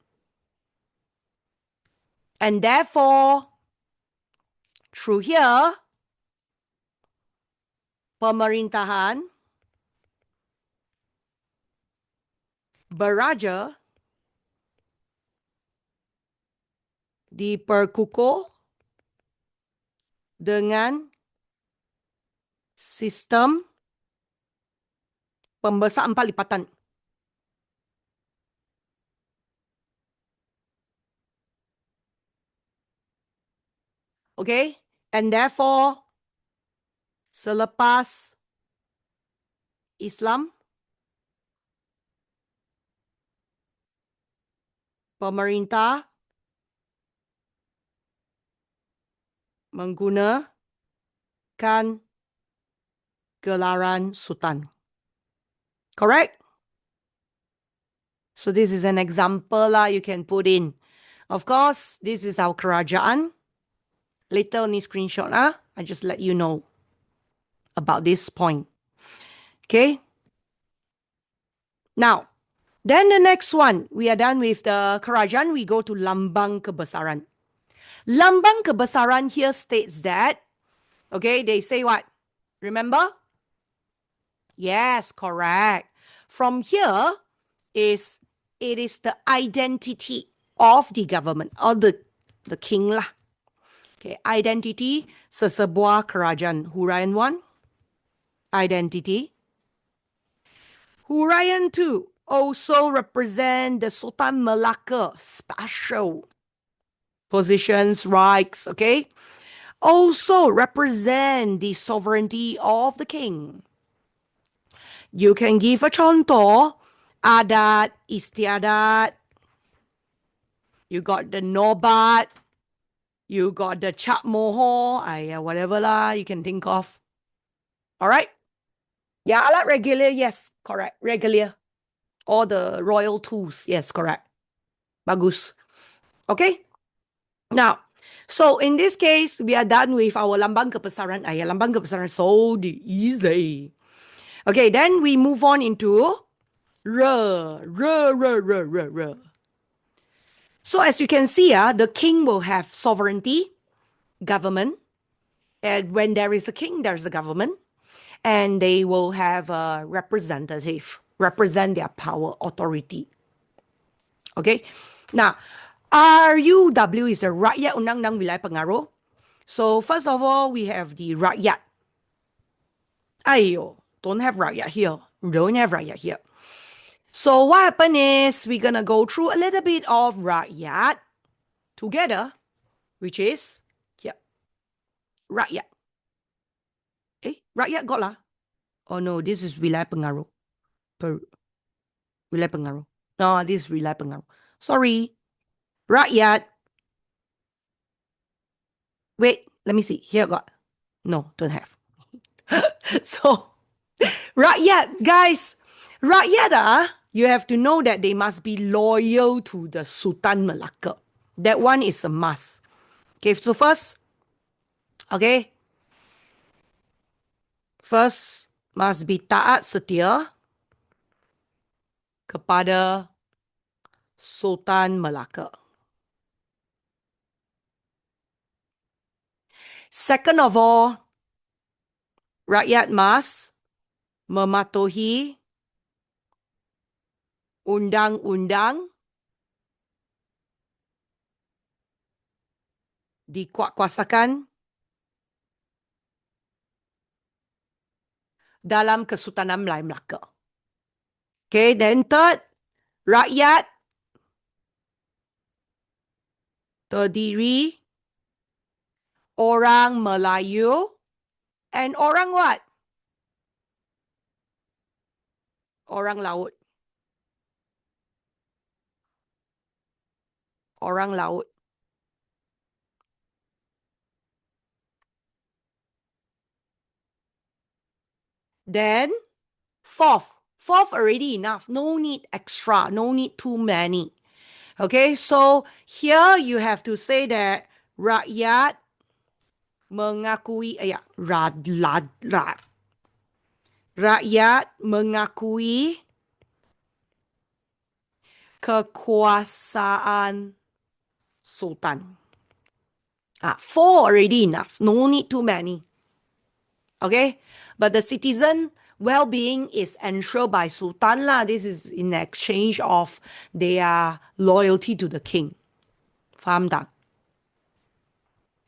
And therefore, through here, pemerintahan beraja diperkukuh dengan sistem pembesar 4 lipatan. Okay? And therefore, selepas Islam, pemerintah menggunakan gelaran sultan. Correct? So this is an example lah you can put in. Of course, this is our kerajaan. Later on this screenshot, I just let you know about this point. Okay? Now, then the next one, we are done with the kerajaan. We go to lambang kebesaran. Lambang kebesaran here states that, okay, they say what? Remember? Yes, correct. From here it is the identity of the government or the king lah. Okay, identity sesebuah kerajaan. Huraian 1, identity. Huraian 2 also represent the Sultan Malacca special positions, rights, okay? Also represent the sovereignty of the king. You can give a contoh, adat, istiadat. You got the nobat. You got the cap moho, whatever lah you can think of. All right? Yeah, alat regular, yes, correct. Regular. All the royal tools, yes, correct. Bagus. Okay? Now, so in this case, we are done with our lambang kebesaran. Lambang kebesaran so easy. Okay, then we move on into re. So as you can see, the king will have sovereignty, government. And when there is a king, there's a government. And they will have a representative, represent their power, authority. Okay. Now, RUW is the rakyat undang-undang wilayah pengaruh. So first of all, we have the rakyat. Ayo, don't have rakyat here. Don't have rakyat here. So what happened is we're gonna go through a little bit of rakyat together, which is here. Rakyat. Rakyat got lah. Oh no, this is wilayah pengaruh. Wilayah pengaruh. No, this is wilayah pengaruh. Sorry. Rakyat. Wait, let me see. Here got. No, don't have. So, rakyat, guys. Rakyat, you have to know that they must be loyal to the Sultan Malacca. That one is a must. Okay, so first, okay. First, must be taat setia kepada Sultan Malacca. Second of all, rakyat must mematuhi undang-undang dikuatkuasakan dalam Kesultanan Melayu Melaka. Okay, then third, rakyat terdiri orang Melayu and orang what? Orang laut. Orang laut. Then, fourth already enough. No need extra. No need too many. Okay, so here you have to say that rakyat mengakui, rakyat mengakui kekuasaan sultan. Four already enough. No need too many. Okay, but the citizen well-being is ensured by sultan lah. This is in exchange of their loyalty to the king. Faham tak?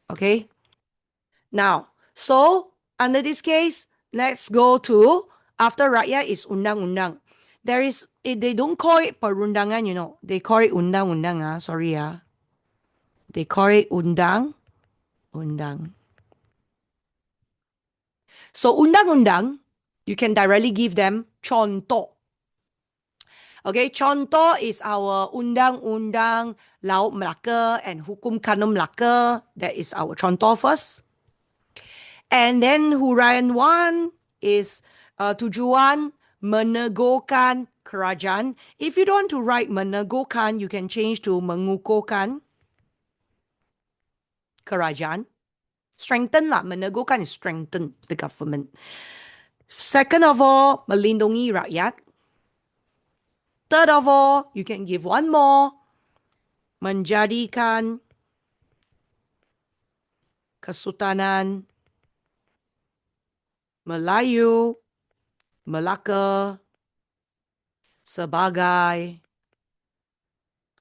Okay. Now, so under this case, let's go to after rakyat is undang-undang. There is, they don't call it perundangan, you know. They call it undang-undang. Sorry. They call it undang-undang. So undang-undang, you can directly give them contoh. Okay, contoh is our undang-undang Laut Melaka and Hukum Kanun Melaka. That is our contoh first. And then huraian 1 is tujuan meneguhkan kerajaan. If you don't want to write meneguhkan, you can change to mengukuhkan kerajaan. Strengthen lah. Meneguhkan is strengthen the government. Second of all, melindungi rakyat. Third of all, you can give one more. Menjadikan Kesultanan Melayu Melaka sebagai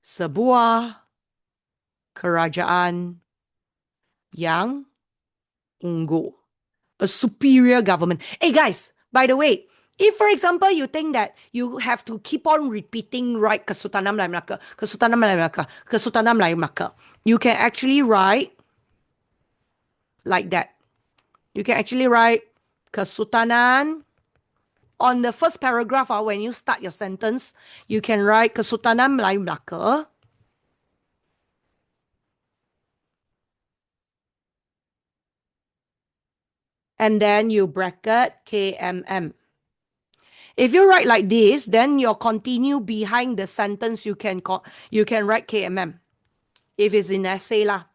sebuah kerajaan yang unggul. A superior government. Hey guys, by the way, if for example you think that you have to keep on repeating right Kesultanan Melayu Melaka, Kesultanan Melayu Melaka, Kesultanan Melayu Melaka, you can actually write like that. You can actually write Kesultanan. On the first paragraph, when you start your sentence, you can write Kesultanan Melayu Melaka. And then you bracket KMM. If you write like this, then you continue behind the sentence, you can write KMM. If it's in essay lah.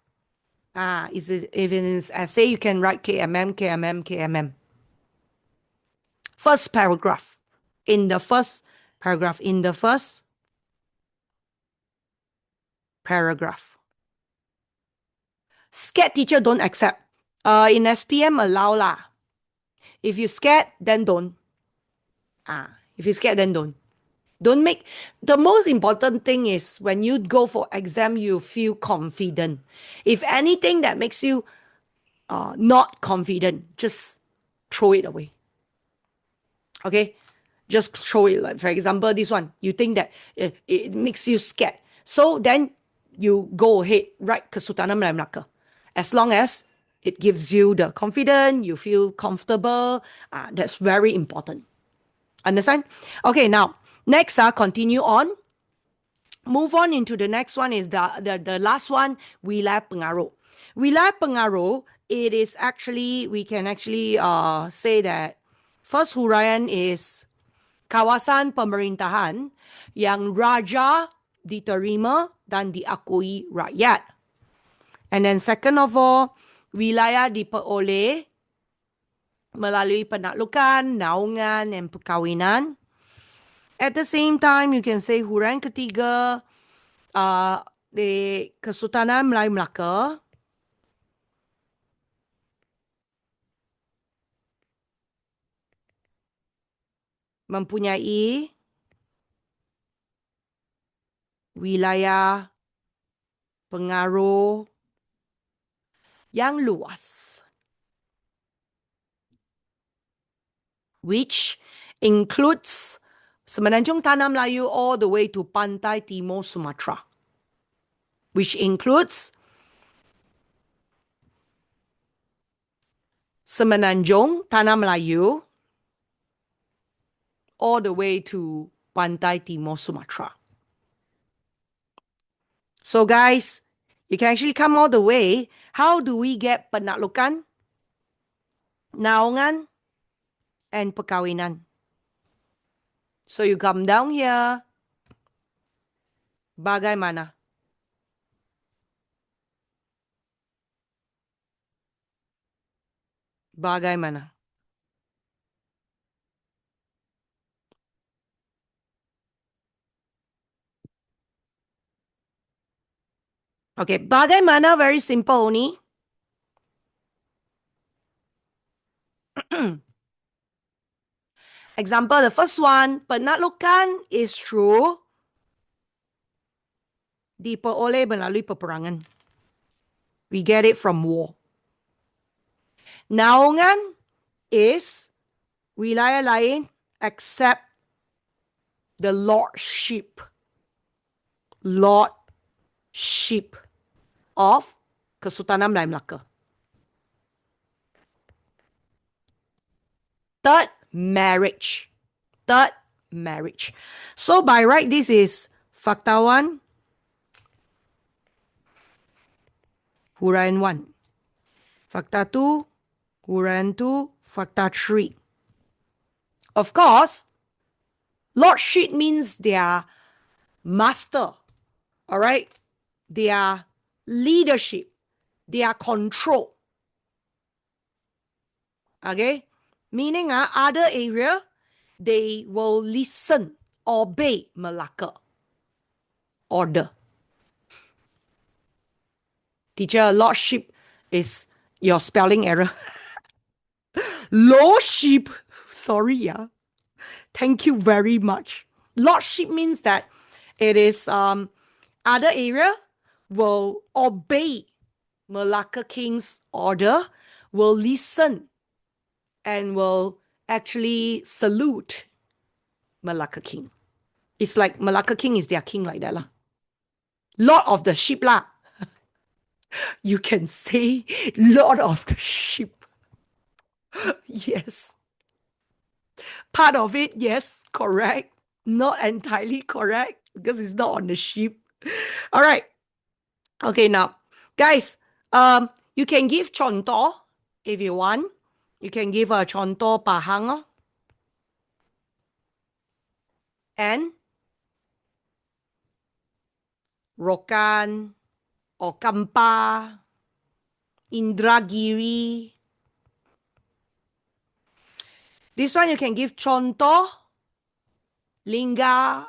If it's essay, you can write KMM, KMM, KMM. First paragraph. In the first paragraph, in the first paragraph. Scared teacher don't accept. In SPM allow lah. If you scared, then don't. If you scared, then don't. Don't make, the most important thing is when you go for exam, you feel confident. If anything that makes you not confident, just throw it away. Okay? Just throw it. Like, for example, this one, you think that it makes you scared. So then you go ahead, write Kesultanan Melayu Melaka. As long as it gives you the confidence, you feel comfortable, that's very important. Understand? Okay, now, next, continue on. Move on into the next one is the last one, wilayah pengaruh. Wilayah pengaruh, it is actually, we can actually say that first huraian is kawasan pemerintahan yang raja diterima dan diakui rakyat. And then second of all, wilayah diperoleh melalui penaklukan, naungan, dan perkahwinan. At the same time, you can say huraian ketiga, di Kesultanan Melayu Melaka mempunyai wilayah pengaruh yang luas, which includes Semenanjung Tanah Melayu all the way to Pantai Timur Sumatra, which includes Semenanjung Tanah Melayu all the way to Pantai Timur Sumatra. So guys, you can actually come all the way. How do we get penaklukan, naungan, and perkahwinan? So you come down here. Bagaimana? Bagaimana? Okay, bagaimana, very simple only. Example, the first one, penaklukan is true diperoleh melalui peperangan. We get it from war. Naungan is wilayah lain except the lordship of Kesultanan Melayu Melaka. Third, marriage. So by right, this is Fakta 1, Huraian 1. Fakta 2, Huraian 2, Fakta 3. Of course, lordship means their master, all right? Their leadership, their control. Okay? Meaning other area, they will listen, obey Melaka order. Teacher, lordship is your spelling error. Lordship. Sorry, Thank you very much. Lordship means that it is other area will obey Malacca King's order, will listen, and will actually salute Malacca King. It's like Malacca King is their king like that lah. Lord of the ship lah. You can say Lord of the ship. Yes. Part of it, yes, correct. Not entirely correct because it's not on the ship. All right. Okay, now, guys, you can give contoh if you want. You can give a contoh Pahang and Rokan or Kampa, Indragiri. This one you can give contoh Lingga,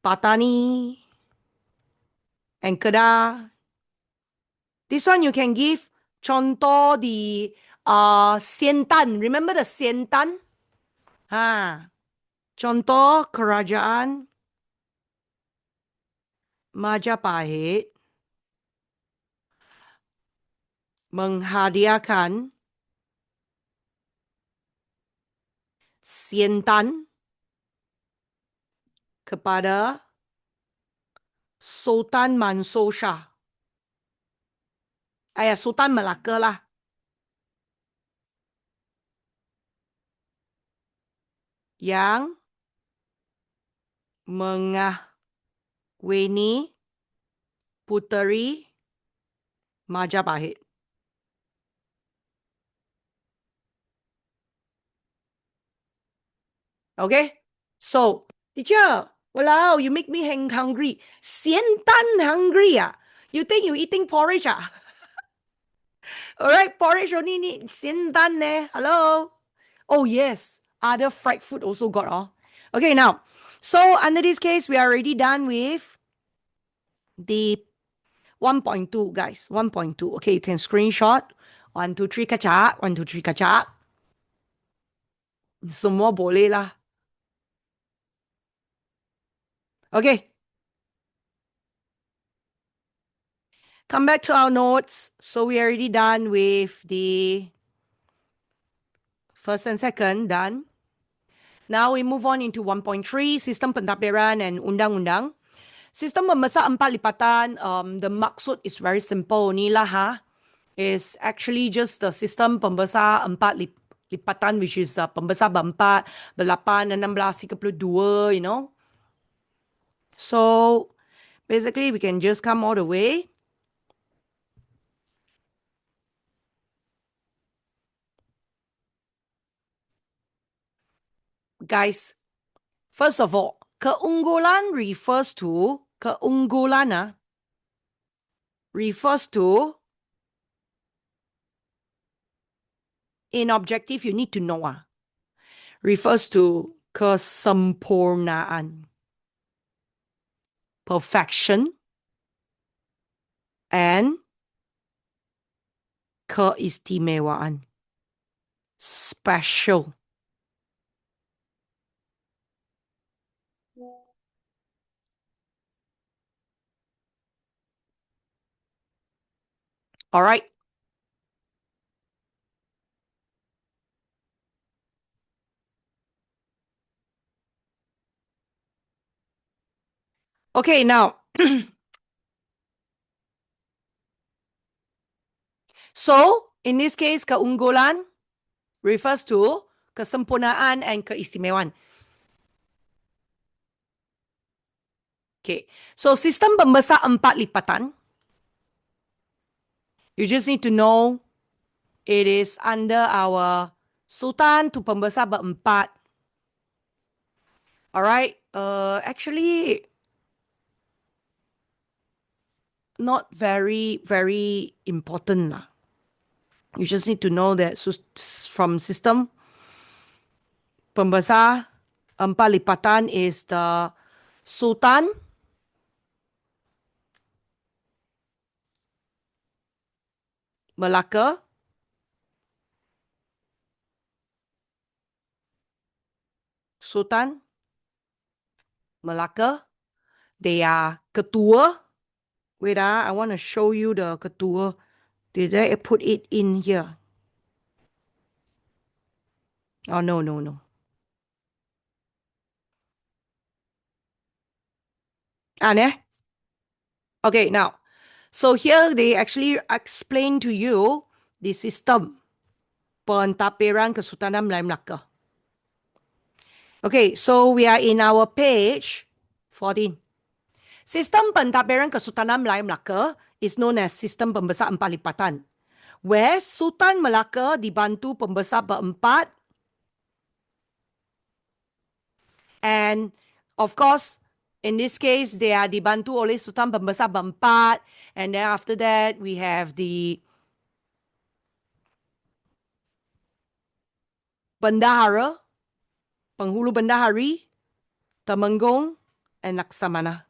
Patani, and Kedah. This one you can give contoh the Sientan. Remember the Sientan? Ha. Contoh kerajaan Majapahit menghadiahkan Sientan kepada Sultan Mansur Shah. Sultan Melaka lah. Yang mengahwini puteri Majapahit. Okay? So, teacher, walao, you make me hungry. Sientan hungry ah? You think you eating porridge ah? Alright, porridge only need sientan eh. Hello? Oh yes, other fried food also got Okay, now, so under this case, we are already done with the 1.2, guys. 1.2. Okay, you can screenshot. 1, 2, 3, kacak. 1, 2, 3, kacak. Semua boleh lah. Okay. Come back to our notes. So we already done with the first and second, done. Now we move on into 1.3, Sistem Pentadbiran and Undang-Undang. Sistem Pembesar Empat Lipatan, the maksud is very simple. Ni lah is actually just the Sistem Pembesar Empat Lipatan, which is Pembesar berempat, berlapan, 16, 32, you know. So basically we can just come all the way. Guys, first of all, keunggulan refers to in objective you need to know refers to kesempurnaan, perfection, and keistimewaan, special. All right. Okay, now, so in this case, keunggulan refers to kesempurnaan and keistimewaan. Okay, so sistem pembesar empat lipatan, you just need to know it is under our Sultan to pembesar berempat. Alright, actually, not very, very important lah. You just need to know that from sistem pembesar empat lipatan is the Sultan, Melaka, Sultan, Melaka. They are ketua. Wait, I want to show you the ketua. Did I put it in here? Oh, no. Okay, now, so here they actually explain to you the system pentadbiran Kesultanan Melayu Melaka. Okay, so we are in our page 14. Sistem Pentadbiran Kesultanan Melayu Melaka is known as Sistem Pembesar Empat Lipatan, where Sultan Melaka dibantu pembesar berempat, and of course, in this case, they are dibantu oleh Sultan Pembesar berempat, and then after that, we have the Bendahara, Penghulu Bendahari, Temenggung, and Laksamana.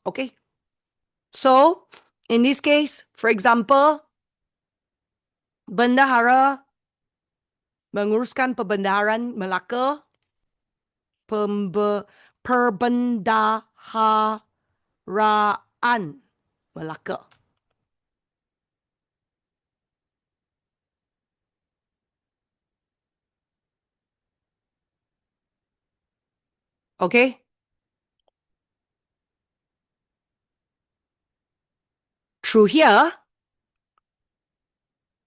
Okay? So, in this case, for example, bendahara menguruskan perbendaharaan Melaka, perbendaharaan Melaka. Okay? Through here,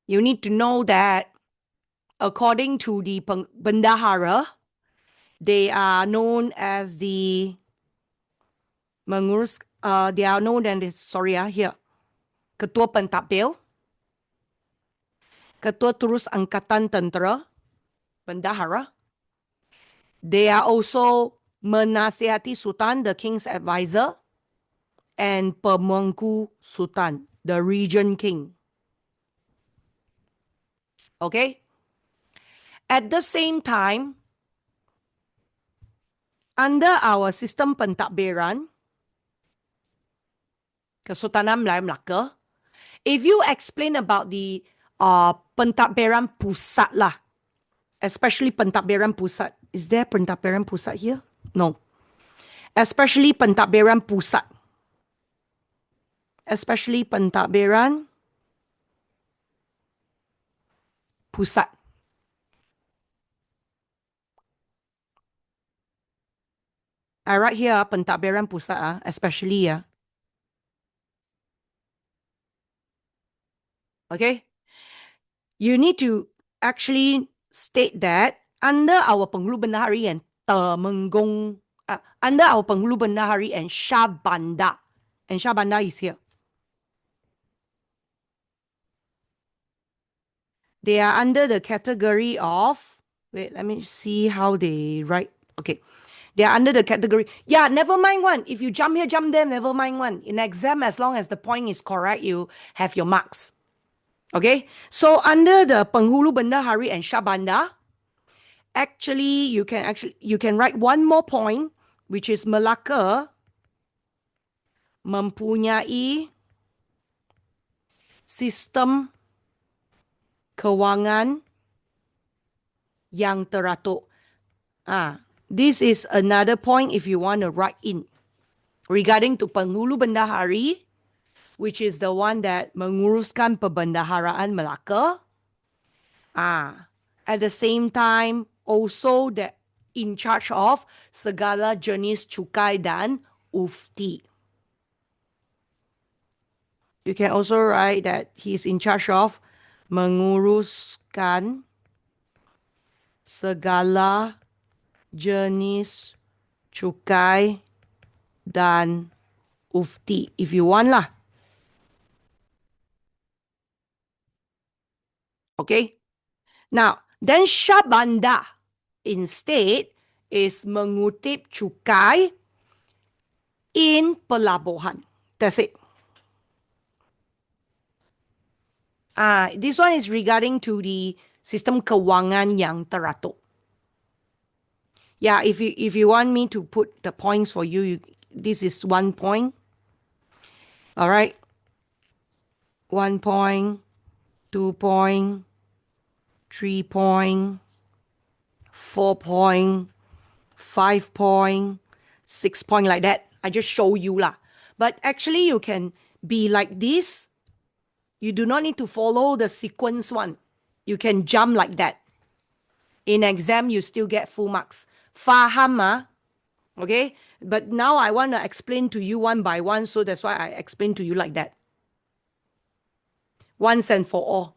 you need to know that according to the bendahara, they are known as the they are known as, here, Ketua Pentadbir, Ketua Terus Angkatan Tentera, Bendahara. They are also Menasihati Sultan, the king's advisor, and Pemangku Sultan, the region king. Okay? At the same time, under our sistem pentadbiran, Kesultanan Melayu Melaka, if you explain about the pentadbiran pusat lah, especially pentadbiran pusat. Is there pentadbiran pusat here? No. Especially pentadbiran pusat. Especially pentadbiran pusat. I write here pentadbiran pusat, especially. Okay? You need to actually state that under our Penghulu Bendahari and Temenggung, under our Penghulu Bendahari and Shah Bandar, and Shah Bandar is here. They are under the category of, wait, let me see how they write. Okay. They are under the category. Yeah, never mind one. If you jump here, jump there, never mind one. In exam, as long as the point is correct, you have your marks. Okay? So under the Penghulu Bendahari and Shah Bandar, actually you can write one more point, which is Melaka mempunyai sistem kewangan yang teratur. This is another point if you want to write in regarding to Penghulu Bendahari, which is the one that menguruskan perbendaharaan Melaka. At the same time, also that in charge of segala jenis cukai dan ufti. You can also write that he's in charge of menguruskan segala jenis cukai dan ufti, if you want lah. Okay? Now, then Shah Bandar instead is mengutip cukai in pelabuhan. That's it. This one is regarding to the sistem kewangan yang teratur. Yeah, if you want me to put the points for you, this is 1 point. All right. 1 point, 2 point, 3 point, 4 point, 5 point, 6 point, like that. I just show you lah. But actually you can be like this. You do not need to follow the sequence one. You can jump like that. In exam, you still get full marks. Faham, okay? But now I want to explain to you one by one, so that's why I explain to you like that. Once and for all.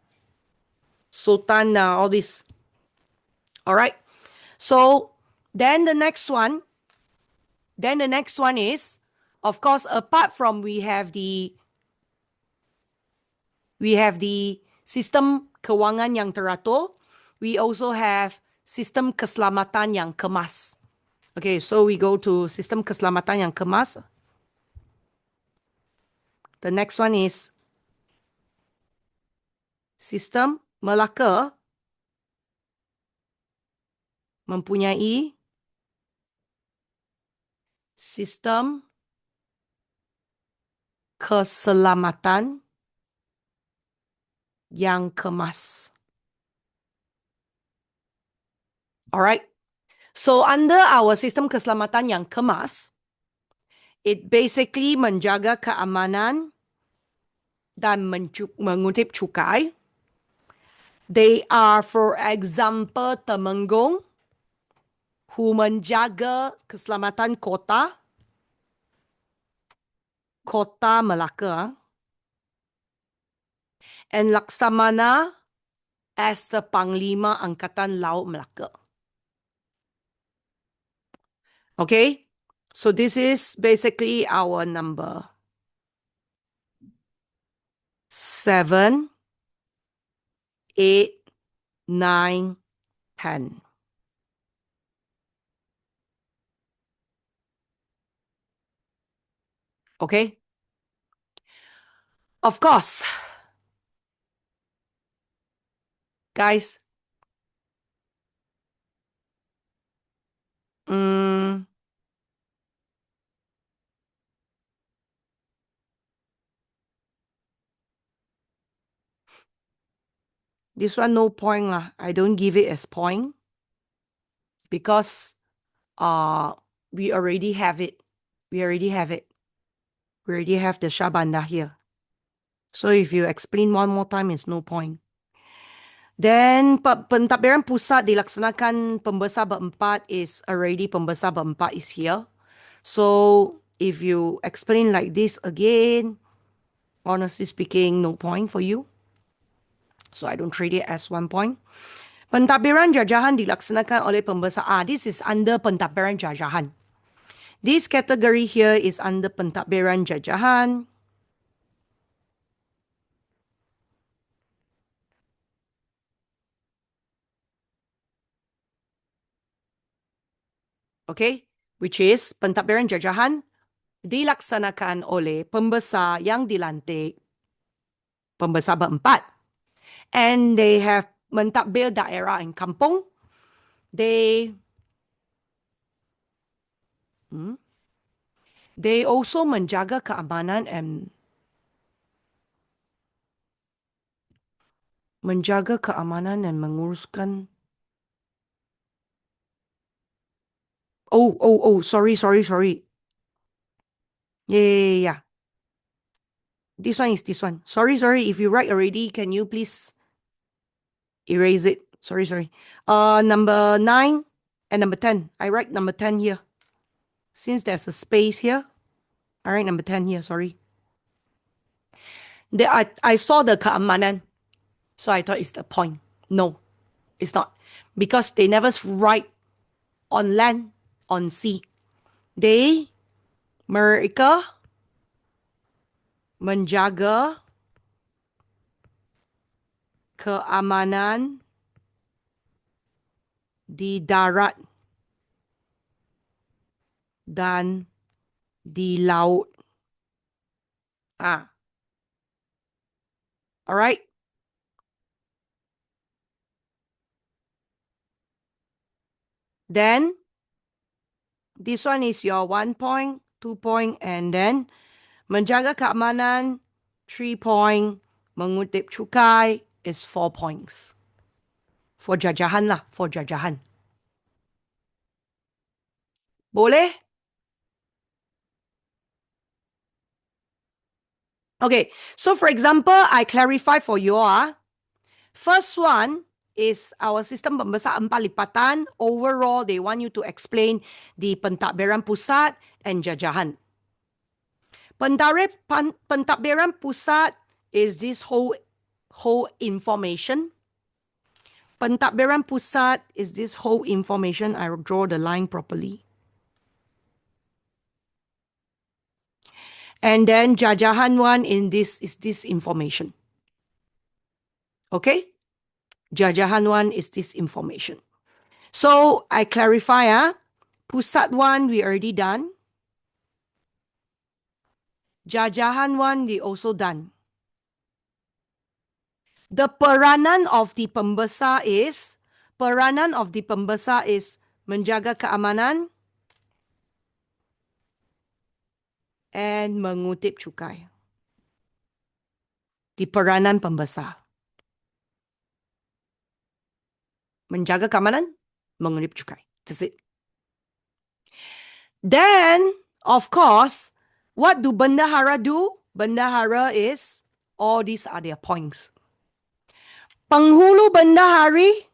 Sultan, all this. All right? So, then the next one is, of course, apart from we have the sistem kewangan yang teratur, we also have sistem keselamatan yang kemas. Okay, so we go to sistem keselamatan yang kemas. The next one is sistem Melaka mempunyai sistem keselamatan yang kemas. Alright. So under our sistem keselamatan yang kemas, it basically menjaga keamanan dan mengutip cukai. They are, for example, Temenggung, who menjaga keselamatan kota Melaka, and Laksamana as the Panglima Angkatan Laut Melaka. Okay, so this is basically our number 7, 8, 9, 10. Okay? Of course, guys, this one no point lah. I don't give it as point because we already have it. We already have it. We already have the Shabanda here. So if you explain one more time, it's no point. Then pentadbiran pusat dilaksanakan pembesar berempat is already pembesar berempat is here. So if you explain like this again, honestly speaking, no point for you. So I don't treat it as 1 point. Pentadbiran jajahan dilaksanakan oleh pembesar. This is under pentadbiran jajahan. This category here is under pentadbiran jajahan. Okay, which is pentadbiran jajahan dilaksanakan oleh pembesar yang dilantik pembesar berempat. And they have mentadbir daerah and kampung. They also menjaga keamanan and menguruskan. Sorry. Yeah. This one is this one. Sorry. If you write already, can you please erase it? Sorry. Number 9 and number 10. I write number 10 here. Since there's a space here, I write number 10 here. Sorry. I saw the keamanan, so I thought it's the point. No, it's not. Because they never write on land, on sea. Mereka menjaga keamanan di darat dan di laut. Alright. Then this one is your 1 point, 2 point, and then menjaga keamanan 3 point, mengutip cukai is 4 points. For jajahan lah, for jajahan. Boleh? Okay, so for example, I clarify for you all. First one is our sistem pembesar empat lipatan. Overall, they want you to explain the pentadbiran pusat and jajahan. Pentadbiran pusat is this whole information. Pentadbiran pusat is this whole information. I will draw the line properly. And then jajahan one is this information. Okay? Jajahan one is this information. So I clarify, pusat one we already done. Jajahan one we also done. The peranan of the pembesar is menjaga keamanan and mengutip cukai. Di peranan pembesar. Menjaga keamanan, mengutip cukai. That's it. Then, of course, what do bendahara do? Bendahara is, all these are their points. Penghulu bendahari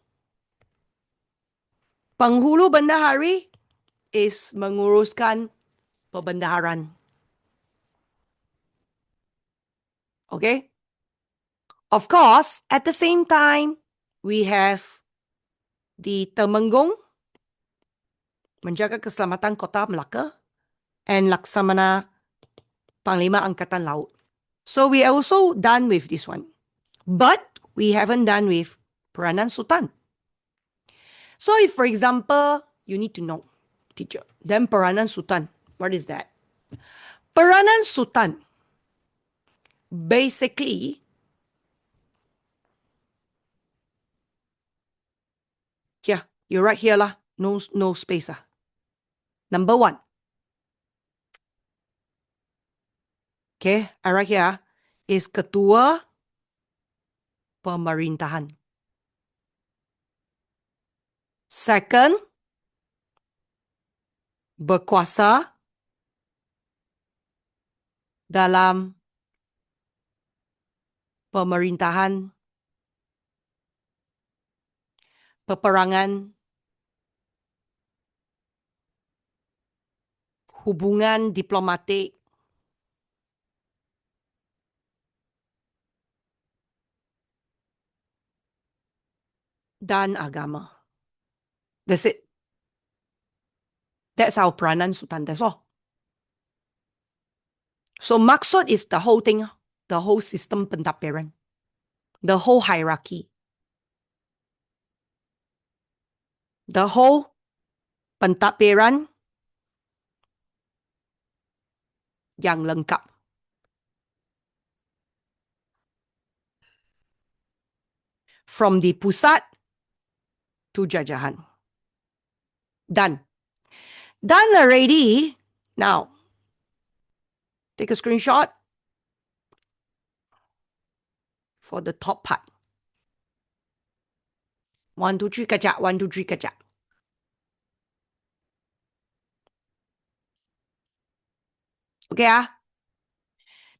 is menguruskan perbendaharaan. Okay? Of course, at the same time, we have the Temenggung, menjaga keselamatan kota Melaka, and Laksamana, Panglima Angkatan Laut. So we are also done with this one. But we haven't done with Peranan Sultan. So if, for example, you need to know, teacher, then Peranan Sultan, what is that? Peranan Sultan, basically, here, you write here lah, no space ah. Number 1. Okay, I write here is Ketua Pemerintahan. Second, berkuasa dalam pemerintahan, peperangan, hubungan diplomatik, dan agama. That's it. That's our Peranan Sultan. That's all. So maksud is the whole thing, the whole system pentadbiran, the whole hierarchy, the whole pentadbiran yang lengkap. From the pusat to jajahan. Done. Done already. Now, take a screenshot for the top part. 1, 2, 3, kacak. 1, 2, 3, kacak. Okay, ah?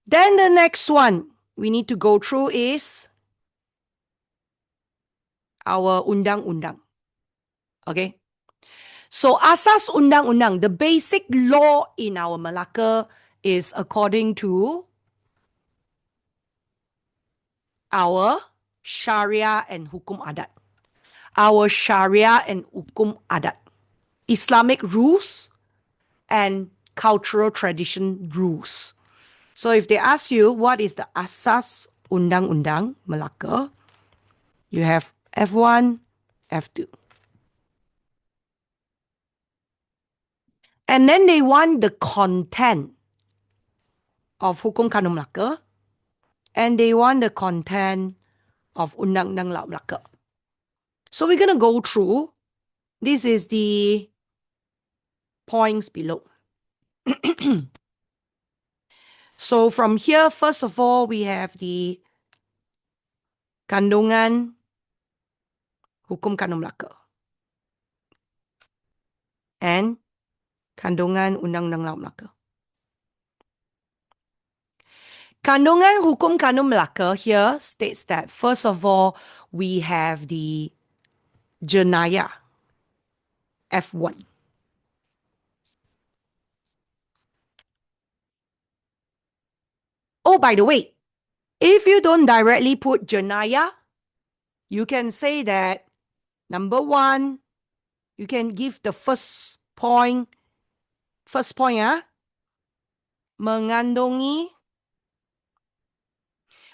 Then the next one we need to go through is our undang-undang. Okay? So asas undang-undang, the basic law in our Malacca is according to our Sharia and Hukum Adat. Our Sharia and Hukum Adat. Islamic rules and cultural tradition rules. So if they ask you what is the asas undang-undang Malacca, you have F1, F2. And then they want the content of Hukum Kanun Melaka, and they want the content of Undang-Undang Laut Melaka. So we're going to go through. This is the points below. So from here, first of all, we have the Kandungan Hukum Kanun Melaka and Kandungan Undang-Undang Laut Melaka. Kandungan Hukum Kanun Melaka here states that, first of all, we have the jenayah, F1. Oh, by the way, if you don't directly put jenayah, you can say that, number 1, you can give the first point, mengandungi.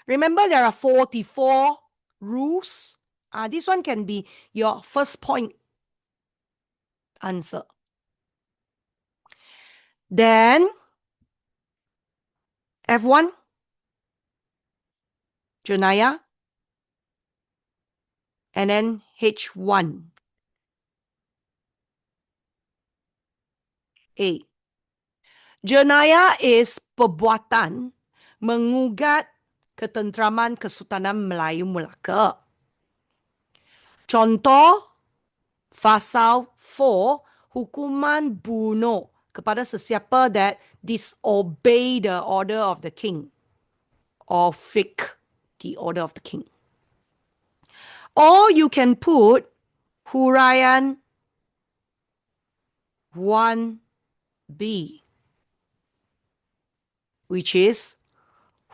Remember, there are 44 rules. This one can be your first point answer. Then, F1, jenayah, and then H1, A. Jenayah is perbuatan mengugat ketenteraman Kesultanan Melayu Melaka. Contoh, pasal 4, hukuman bunuh kepada sesiapa that disobey the order of the king or fake the order of the king. Or you can put huraian 1B, which is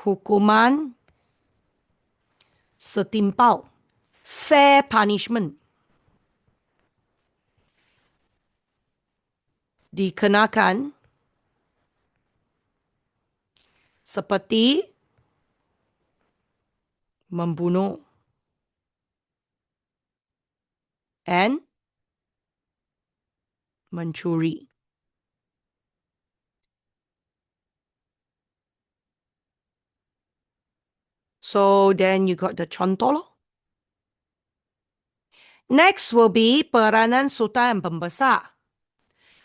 hukuman setimpal, fair punishment. Dikenakan seperti membunuh and mencuri. So then you got the contoh lor. Next will be peranan sultan and pembesar.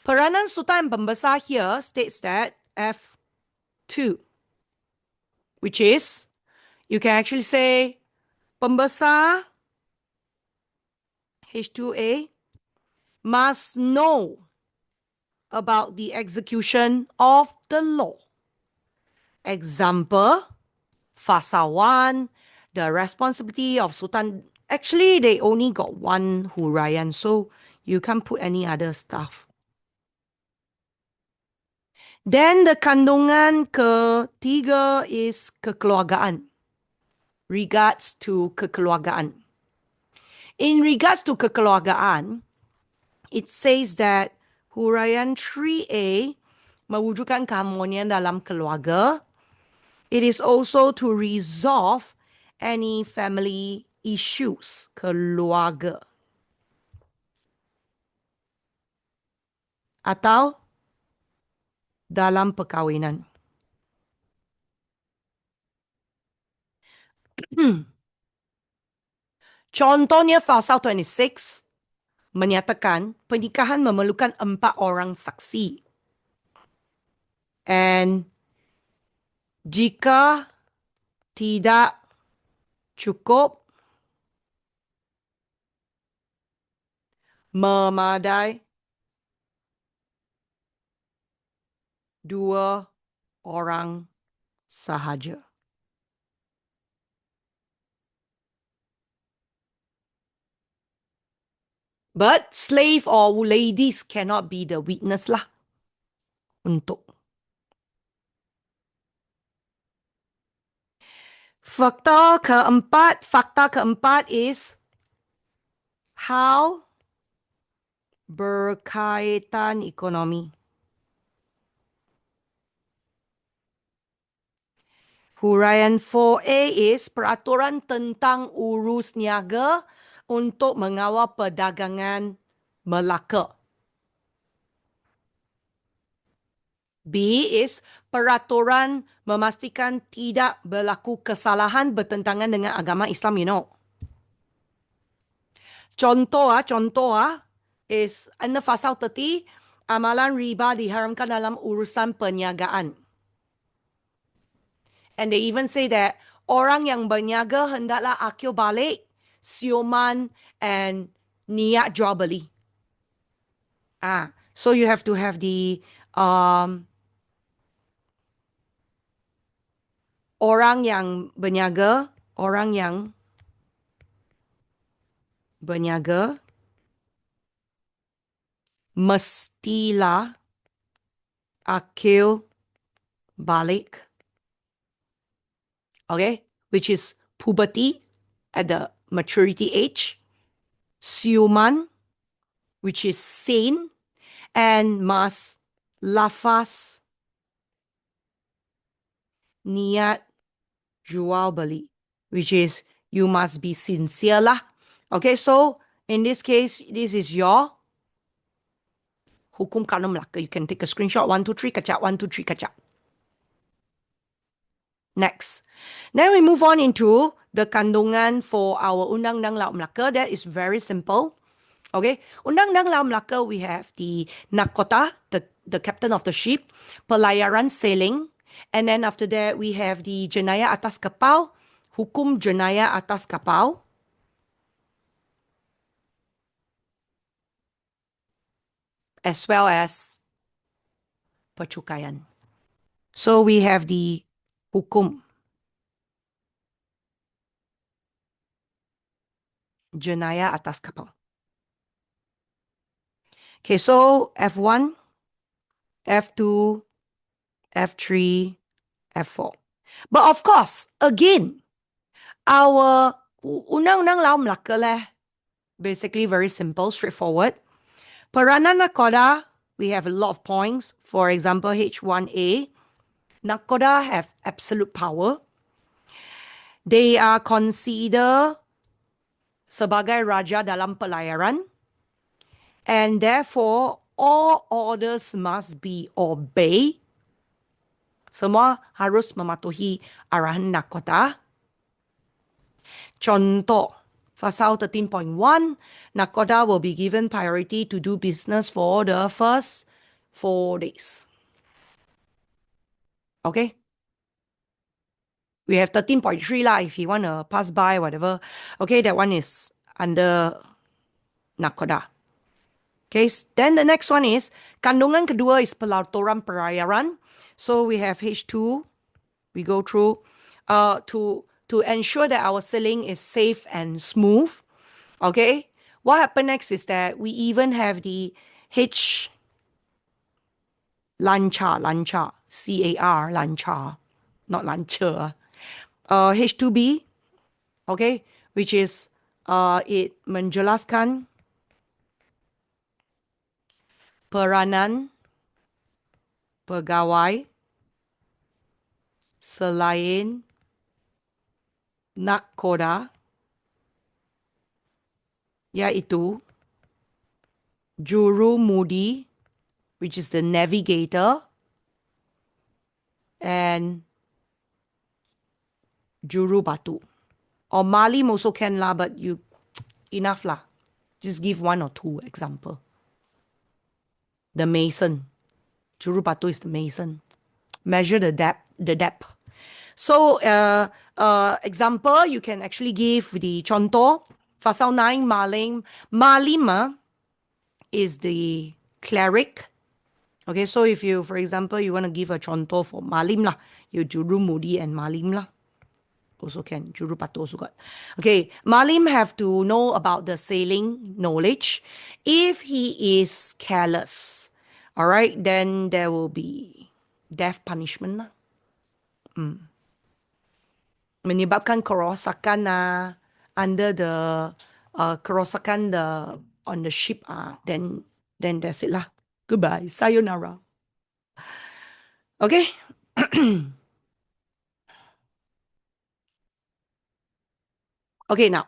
Peranan sultan and pembesar here states that F2, which is, you can actually say pembesar H2A must know about the execution of the law. Example, Pasal 1, the responsibility of Sultan. Actually, they only got one huraian, so you can't put any other stuff. Then the kandungan ketiga is kekeluargaan. Regards to kekeluargaan. In regards to kekeluargaan, it says that huraian 3A mewujudkan keharmonian dalam keluarga. It is also to resolve any family issues, keluarga. Atau dalam perkahwinan. Contohnya pasal 26 menyatakan pernikahan memerlukan 4 orang saksi. And jika tidak cukup memadai 2 orang sahaja. But slave or ladies cannot be the witness lah. Untuk. Fakta keempat is how berkaitan ekonomi. Huraian 4A is peraturan tentang urus niaga untuk mengawal perdagangan Melaka. B is peraturan memastikan tidak berlaku kesalahan bertentangan dengan agama Islam, you know. Contoh is under pasal 30, amalan riba diharamkan dalam urusan perniagaan. And they even say that orang yang berniaga hendaklah akil balik, siuman, and niat jual beli. So you have to have the orang yang berniaga mestilah akil balik. Okay, which is puberty at the maturity age, siuman, which is sane, and mas lafaz niat jual beli, which is you must be sincere lah. Okay, so in this case, this is your hukum kanun Melaka. You can take a screenshot, 1, 2, 3, kacak, 1, 2, 3, kacak. Next. Then we move on into the kandungan for our Undang-Undang Laut Melaka. That is very simple. Okay, Undang-Undang Laut Melaka, we have the nakota, the the captain of the ship, pelayaran sailing, and then after that we have the jenayah atas kapal, hukum jenayah atas kapal, as well as percukaian. So we have the hukum jenayah atas kapal. Okay, so F1, F2, F3, F4. But of course, again, our Undang-Undang Laut Melaka leh, basically very simple, straightforward. Peranan Nakoda, we have a lot of points. For example, H1A, Nakoda have absolute power. They are considered sebagai raja dalam pelayaran, and therefore all orders must be obeyed. Semua harus mematuhi arahan nakoda. Contoh, Pasal 13.1, nakoda will be given priority to do business for the first 4 days. Okay? We have 13.3 lah, if you want to pass by, whatever. Okay, that one is under nakoda. Okay, then the next one is, kandungan kedua is pelaturan pelayaran. So we have H2, we go through, to ensure that our sailing is safe and smooth. Okay, what happened next is that we even have the H lancar, C-A-R, lancar, not lancer. H2B, okay, which is it menjelaskan peranan pegawai selain nakoda, yaitu jurumudi, which is the navigator, and jurubatu. Or malim also can lah, but you enough lah. Just give one or two example. The mason. Jurubatu is the mason. Measure the depth. So, example, you can actually give the contoh. Pasal 9, malim. Malim is the cleric. Okay, so if you, for example, you want to give a contoh for malim lah, you jurumudi and malim lah. Also can. Jurupatu also got. Okay, malim have to know about the sailing knowledge. If he is careless, all right, then there will be death punishment lah. Menyebabkan kerosakan under the kerosakan on the ship then that's it lah. Goodbye, sayonara. Okay. Okay, now,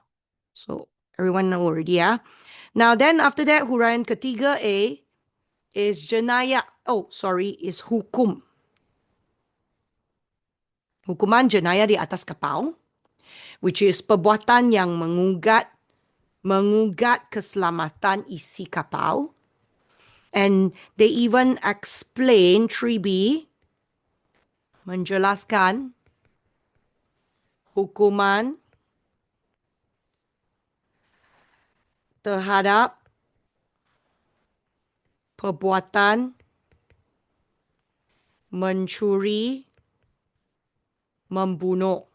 so everyone know already, Now then, after that, huraian ketiga A is jenayah. Oh, sorry, is hukum. Hukuman jenayah di atas kapal, which is perbuatan yang mengugat keselamatan isi kapal. And they even explain 3B, menjelaskan hukuman terhadap perbuatan mencuri, membunuh.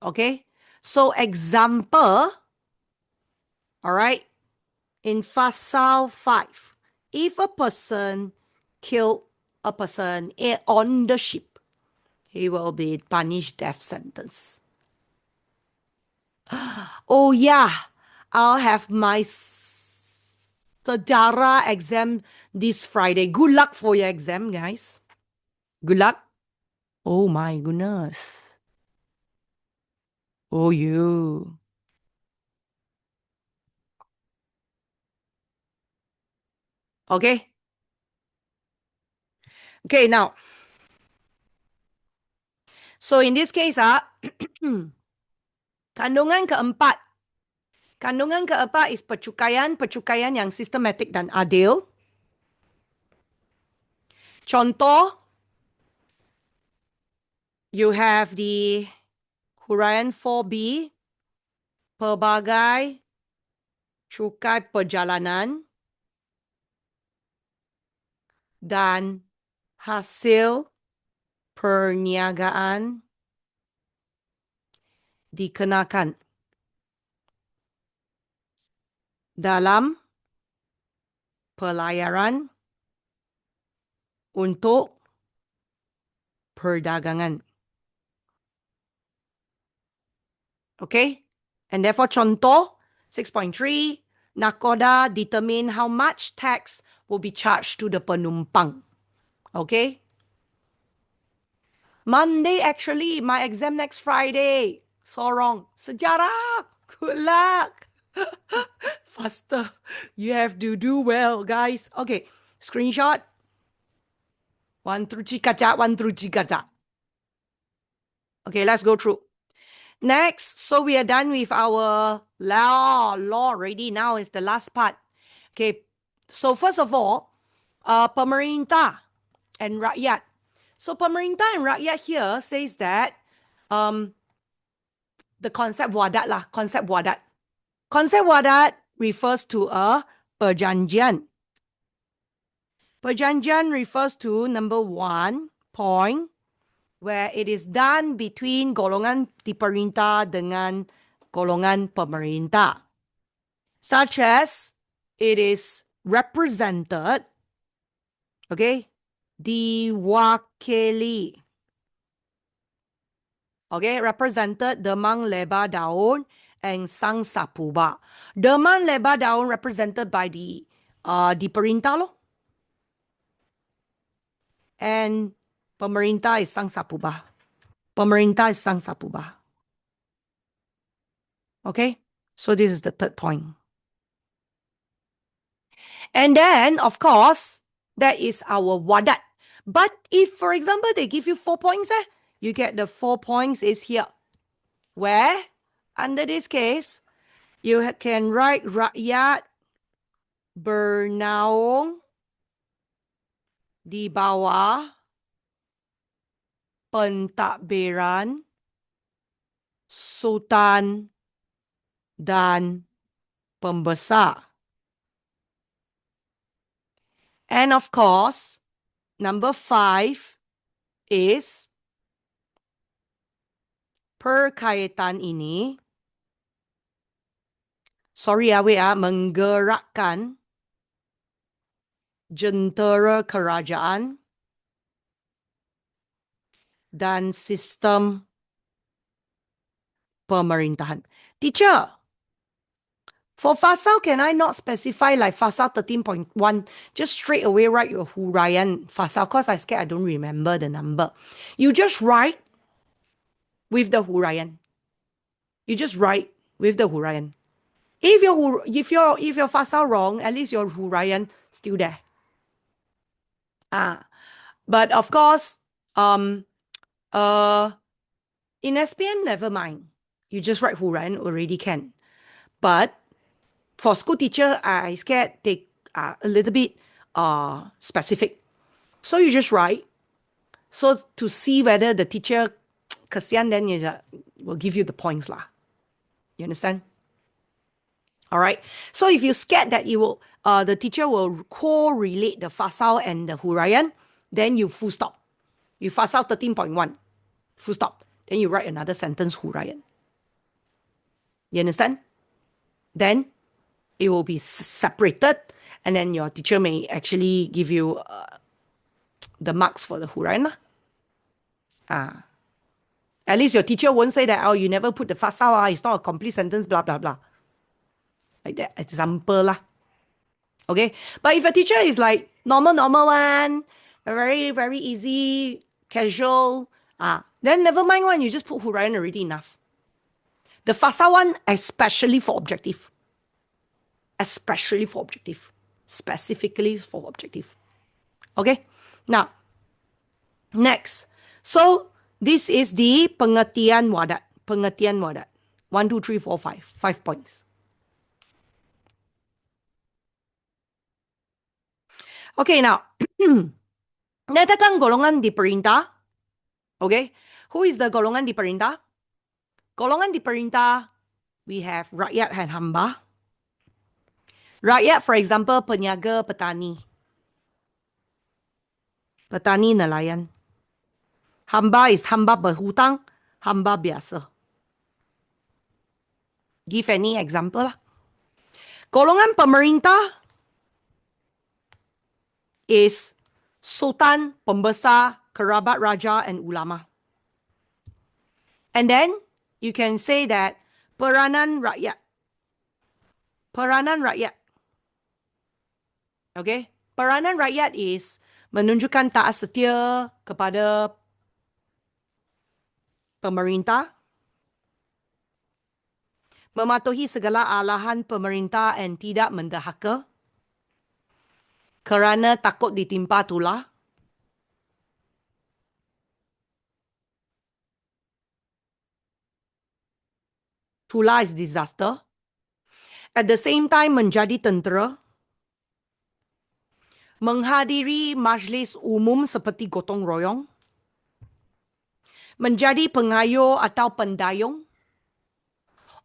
Okay? So example, all right, in Pasal 5, if a person killed a person on the ship, he will be punished death sentence. Oh yeah, I'll have my Sedara exam this Friday. Good luck for your exam, guys. Good luck. Oh my goodness. Oh, you. Okay. Okay, now. So in this case, kandungan keempat Kandungan keempat is percukaian yang sistematik dan adil. Contoh, you have the huraian 4B, pelbagai cukai perjalanan dan hasil perniagaan dikenakan dalam pelayaran untuk perdagangan. Okay? And therefore, contoh 6.3, Nakoda determine how much tax will be charged to the penumpang. Okay? Monday, actually, my exam next Friday. So wrong. Sejarah. Good luck. Faster. You have to do well, guys. Okay. Screenshot. 1 through Chikacha, 1 through Chikacha. Okay, let's go through. Next, so we are done with our law already. Now is the last part. Okay, so first of all, pemerintah and rakyat. So pemerintah and rakyat here says that the concept wadat lah, concept wadat. Concept wadat refers to a perjanjian. Perjanjian refers to number 1 point, where it is done between golongan diperintah dengan golongan pemerintah. Such as it is represented, okay, diwakili. Okay, represented demang lebar daun and sang sapuba. Demang lebar daun represented by the diperintah loh. And pemerintah is sang sapuba. Pemerintah is sang sapuba. Okay? So this is the third point. And then, of course, that is our wadat. But if, for example, they give you 4 points, you get the 4 points is here. Where, under this case, you can write rakyat bernaung di bawah pentadbiran sultan dan pembesar. And of course, number 5 is perkaitan ini, menggerakkan jentera kerajaan dan sistem pemerintahan. Teacher, for Fasal, can I not specify like Fasal 13.1? Just straight away write your huraian Fasal, because I scared I don't remember the number. You just write with the huraian. You just write with the huraian. If your Fasal wrong, at least your huraian still there. But of course, in SPM, never mind. You just write huraian already can. But for school teacher, I scared they are a little bit specific. So you just write. So to see whether the teacher kasihan, then will give you the points lah. You understand? All right. So if you're scared that you will, the teacher will correlate the Fasal and the huraian, then you full stop. You Fasal 13.1, full stop. Then you write another sentence huraian. You understand? Then it will be separated, and then your teacher may actually give you the marks for the huraian. At least your teacher won't say that, oh, you never put the Fasal, it's not a complete sentence, blah, blah, blah. Like that example lah. Okay? But if a teacher is like normal one, very, very easy, casual, then never mind one, you just put huraian already enough. The Fasal one, especially for objective. Especially for objective. Specifically for objective. Okay? Now, next. So, this is the pengertian wadat. Pengertian wadat. 1, 2, 3, 4, 5. 5 points. Okay, now, nyatakan golongan diperintah. Okay, who is the golongan diperintah? Golongan diperintah, we have rakyat and hamba. Rakyat, for example, peniaga, petani. Petani, nelayan. Hamba is hamba berhutang, hamba biasa. Give any example lah. Golongan pemerintah is sultan, pembesar, kerabat raja, and ulama. And then you can say that peranan rakyat. Peranan rakyat. Okay? Peranan rakyat is menunjukkan taat setia kepada pemerintah, mematuhi segala arahan pemerintah dan tidak mendahaka kerana takut ditimpa tulah. Tulah is disaster. At the same time, menjadi tentera, menghadiri majlis umum seperti gotong royong, menjadi pengayuh atau pendayung,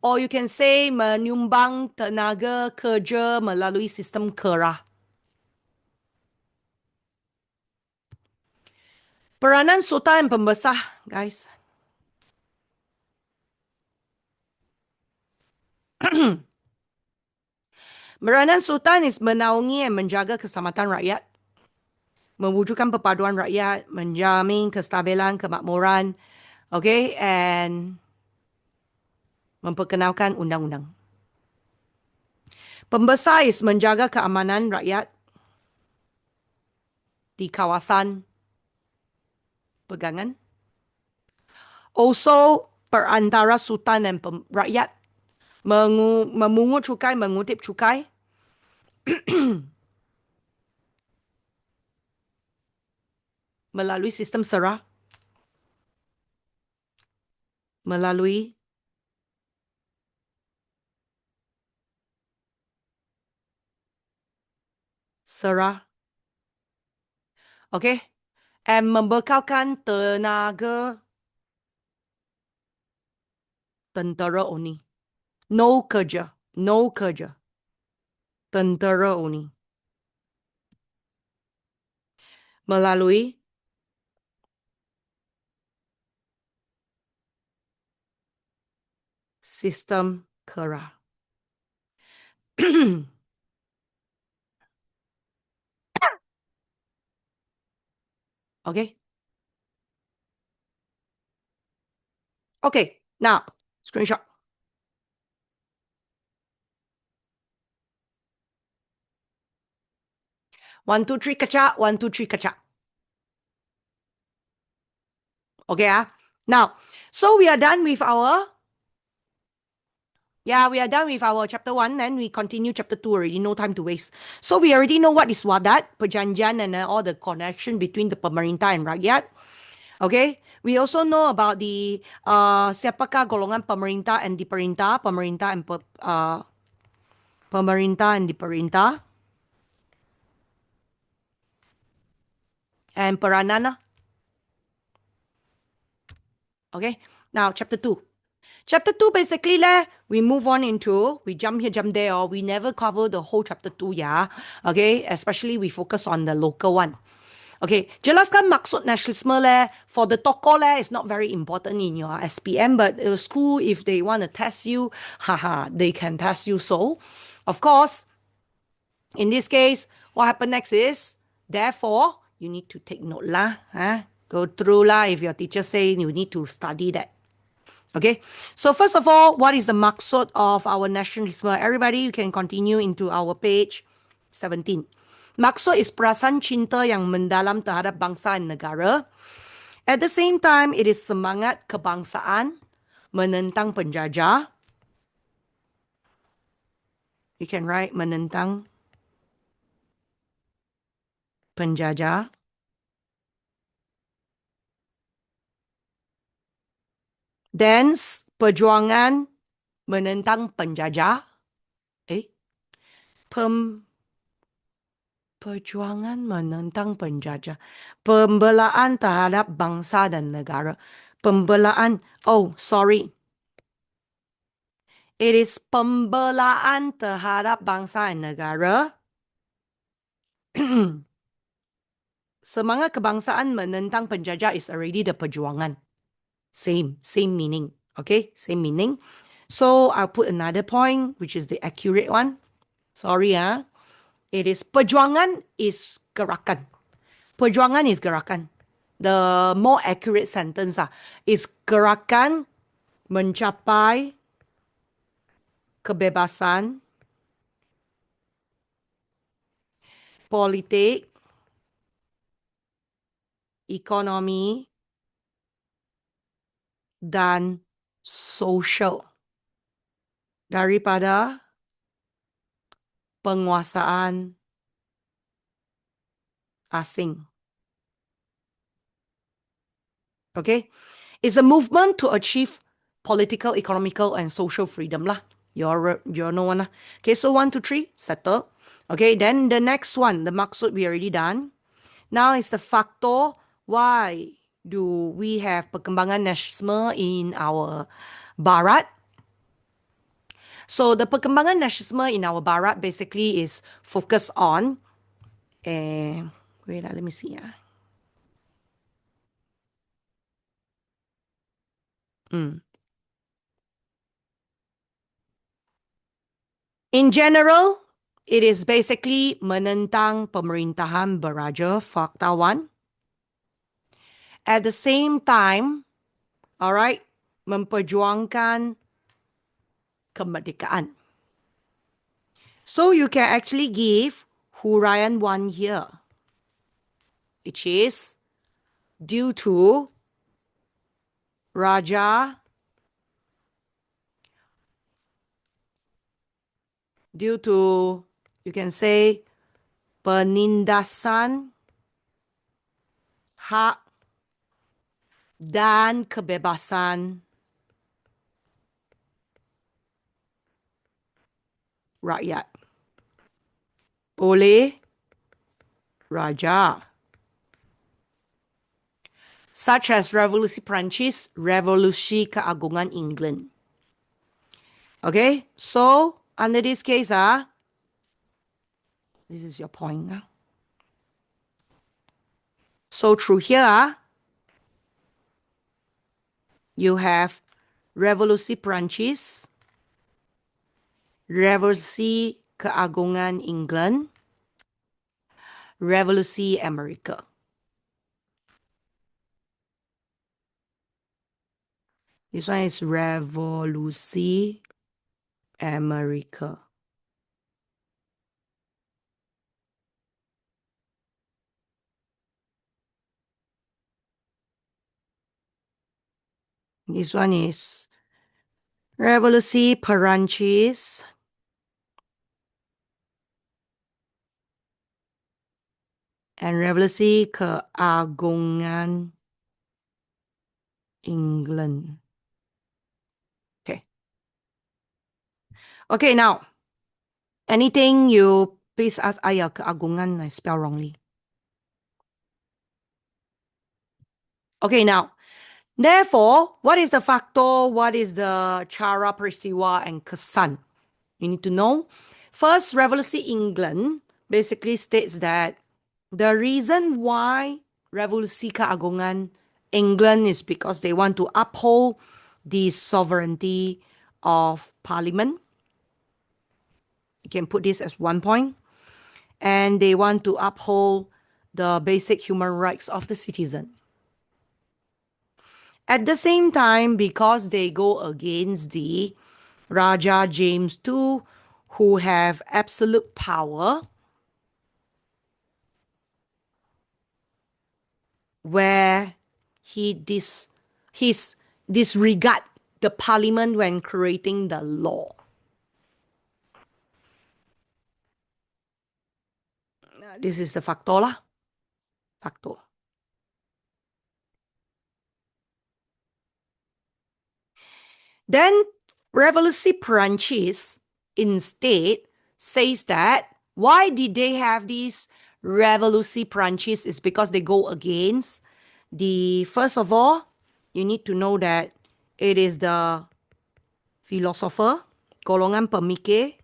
or you can say menyumbang tenaga kerja melalui sistem kerah. Peranan sultan dan pembesar, guys. Peranan sultan is menaungi dan menjaga keselamatan rakyat, mewujudkan perpaduan rakyat, menjamin kestabilan, kemakmuran, okay, and memperkenalkan undang-undang. Pembesar is menjaga keamanan rakyat di kawasan pegangan. Also, perantara sultan dan rakyat memungut cukai, mengutip cukai, melalui sistem serah, melalui serah. Okay? And membekalkan tenaga tentera only. No kerja. No kerja. Tentera only. Melalui sistem kerah. Okay? Okay, now, screenshot. One, two, three, kacha. One, two, three, kacha. Okay, now, so we are done with our, we are done with our chapter 1, and we continue chapter 2 already, no time to waste. So we already know what is wadat, perjanjian, and all the connection between the pemerintah and rakyat. Okay, we also know about the siapakah golongan pemerintah and diperintah, pemerintah and diperintah, and peranan. Okay, now chapter 2. Chapter 2 basically we move on into, we jump here, jump there, or we never cover the whole chapter 2, okay, especially we focus on the local one. Okay, jelaskan maksud nasionalisme for the tokoh it's not very important in your SPM, but school, if they want to test you, they can test you. So, of course, in this case, what happened next is, therefore, you need to take note go through if your teacher say you need to study that. Okay, so first of all, what is the maksud of our nasionalisme? Everybody, you can continue into our page 17. Maksud is perasaan cinta yang mendalam terhadap bangsa dan negara. At the same time, it is semangat kebangsaan menentang penjajah. You can write menentang penjajah. Then perjuangan menentang penjajah. Perjuangan menentang penjajah. Pembelaan terhadap bangsa dan negara. Pembelaan. Oh, sorry. It is pembelaan terhadap bangsa dan negara. Semangat kebangsaan menentang penjajah is already the perjuangan. Same meaning. Okay, same meaning. So I'll put another point, which is the accurate one. Sorry, it is perjuangan is gerakan. Perjuangan is gerakan. The more accurate sentence is gerakan mencapai kebebasan politik, ekonomi, dan sosial daripada penguasaan asing. Okay? It's a movement to achieve political, economical, and social freedom lah. You're no one lah. Okay, so 1, 2, 3, settle. Okay, then the next one, the maksud we already done. Now is the factor. Why do we have perkembangan nasionalisme in our barat? So the perkembangan nasionalisme in our barat basically is focused on wait, let me see. In general, it is basically menentang pemerintahan beraja, fakta 1. At the same time, alright, memperjuangkan kemerdekaan. So you can actually give huraian 1 here, which is due to Raja, due to, you can say, penindasan hak dan kebebasan rakyat oleh Raja, such as Revolusi Perancis, Revolusi Keagungan England. Okay, so under this case, this is your point. So through here, you have Revolusi Perancis, Revolusi Keagungan England, Revolusi Amerika. This one is Revolusi Amerika. This one is Revolusi Perancis, and Revolusi Keagungan England. Okay. Okay, now, anything you please ask Ayah, Keagungan, I spell wrongly. Okay, now, therefore, what is the factor? What is the cara peristiwa and kesan? You need to know. First, Revolusi England basically states that the reason why Revolusi Keagungan England is because they want to uphold the sovereignty of Parliament. You can put this as one point. And they want to uphold the basic human rights of the citizen. At the same time, because they go against the Raja James II, who have absolute power, where he disregard the parliament when creating the law. This is the factor lah. Factor. Then Revolusi Perancis instead says that why did they have this Revolusi Perancis is because they go against the, first of all, you need to know that it is the philosopher, golongan pemikir,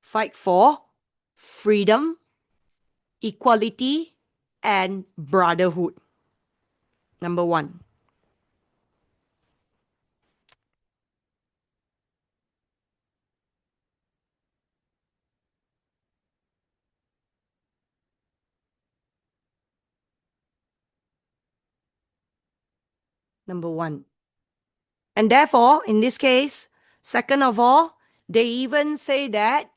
fight for freedom, equality, and brotherhood. Number one. Number one. And therefore, in this case, second of all, they even say that,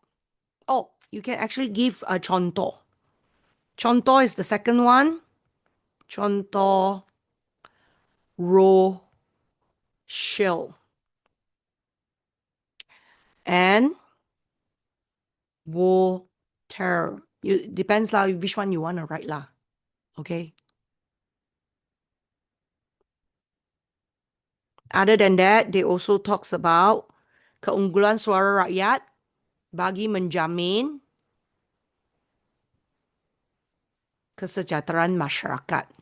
oh, you can actually give a contoh. Contoh is the second one. Contoh Rochelle. And Voltaire. Depends lah which one you want to write lah. Okay. Other than that, they also talks about keunggulan suara rakyat bagi menjamin kesejahteraan masyarakat.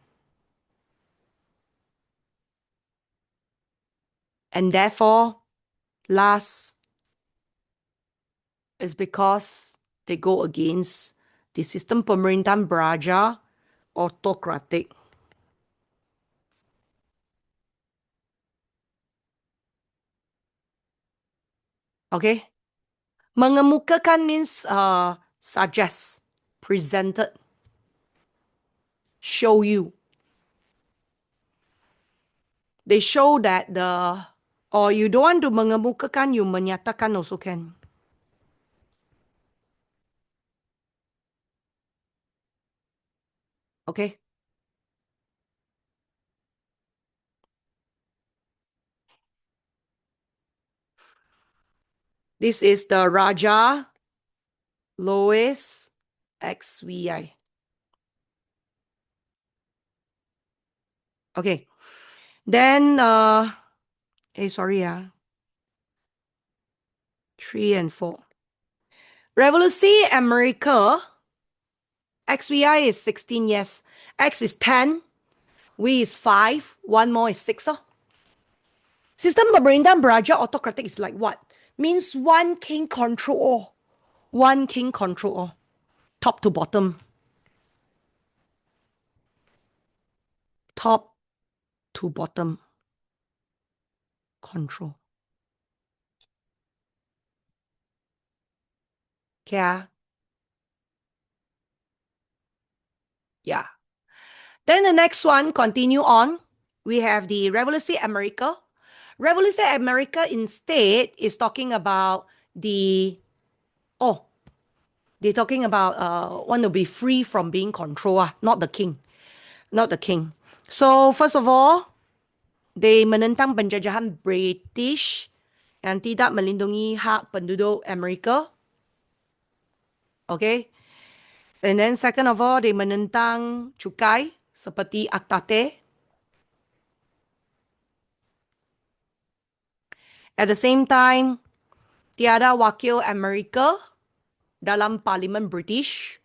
And therefore, last is because they go against the sistem pemerintahan beraja autokratik. Okay? Mengemukakan means suggest, presented, show you. They show that or you don't want to mengemukakan, you menyatakan also can. Okay? This is the Raja Louis XVI. Okay. Then, sorry, 3 and 4. Revolusi America, XVI is 16 years. X is 10. We is 5. One more is 6. Sistem pemerintahan beraja autocratic is like what? Means one king control all. One king control all. Top to bottom. Top to bottom. Control. Okay. Yeah. Then the next one, continue on. We have the Revolusi America. Revolusi America instead is talking about they're talking about want to be free from being controlled, not the king. Not the king. So first of all, they menentang penjajahan British yang tidak melindungi hak penduduk Amerika. Okay. And then second of all, they menentang cukai seperti Aktate. At the same time, tiada wakil Amerika dalam Parlimen British.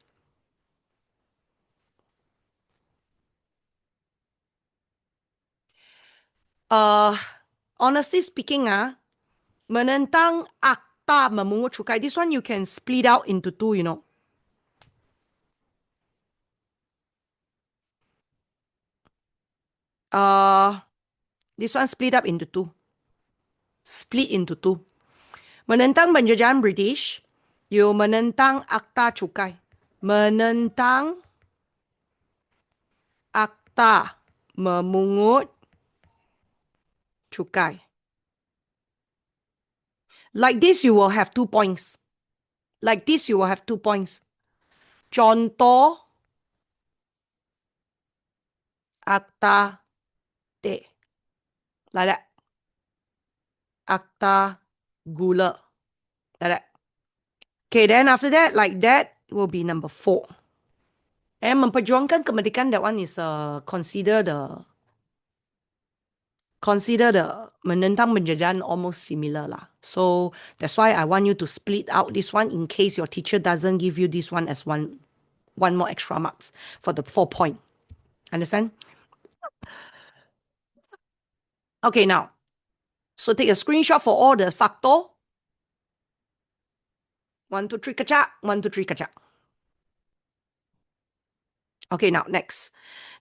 Honestly speaking, menentang akta memungut cukai, this one you can split out into two, you know. This one split up into two. Split into two. Menentang penjajahan British, you menentang akta cukai. Menentang akta memungut cukai. Like this, you will have 2 points. Like this, you will have 2 points. Contoh akta te. Like that. Akta gula. Like that. Okay, then after that, like that will be number 4. And memperjuangkan kemerdekaan, that one is consider the consider the menentang penjajahan almost similar lah. So that's why I want you to split out this one in case your teacher doesn't give you this one as one more extra marks for the 4 point. Understand? Okay, now, so take a screenshot for all the factor. 1, 2, 3, kacak. 1, 2, 3, kacak. Okay, now next.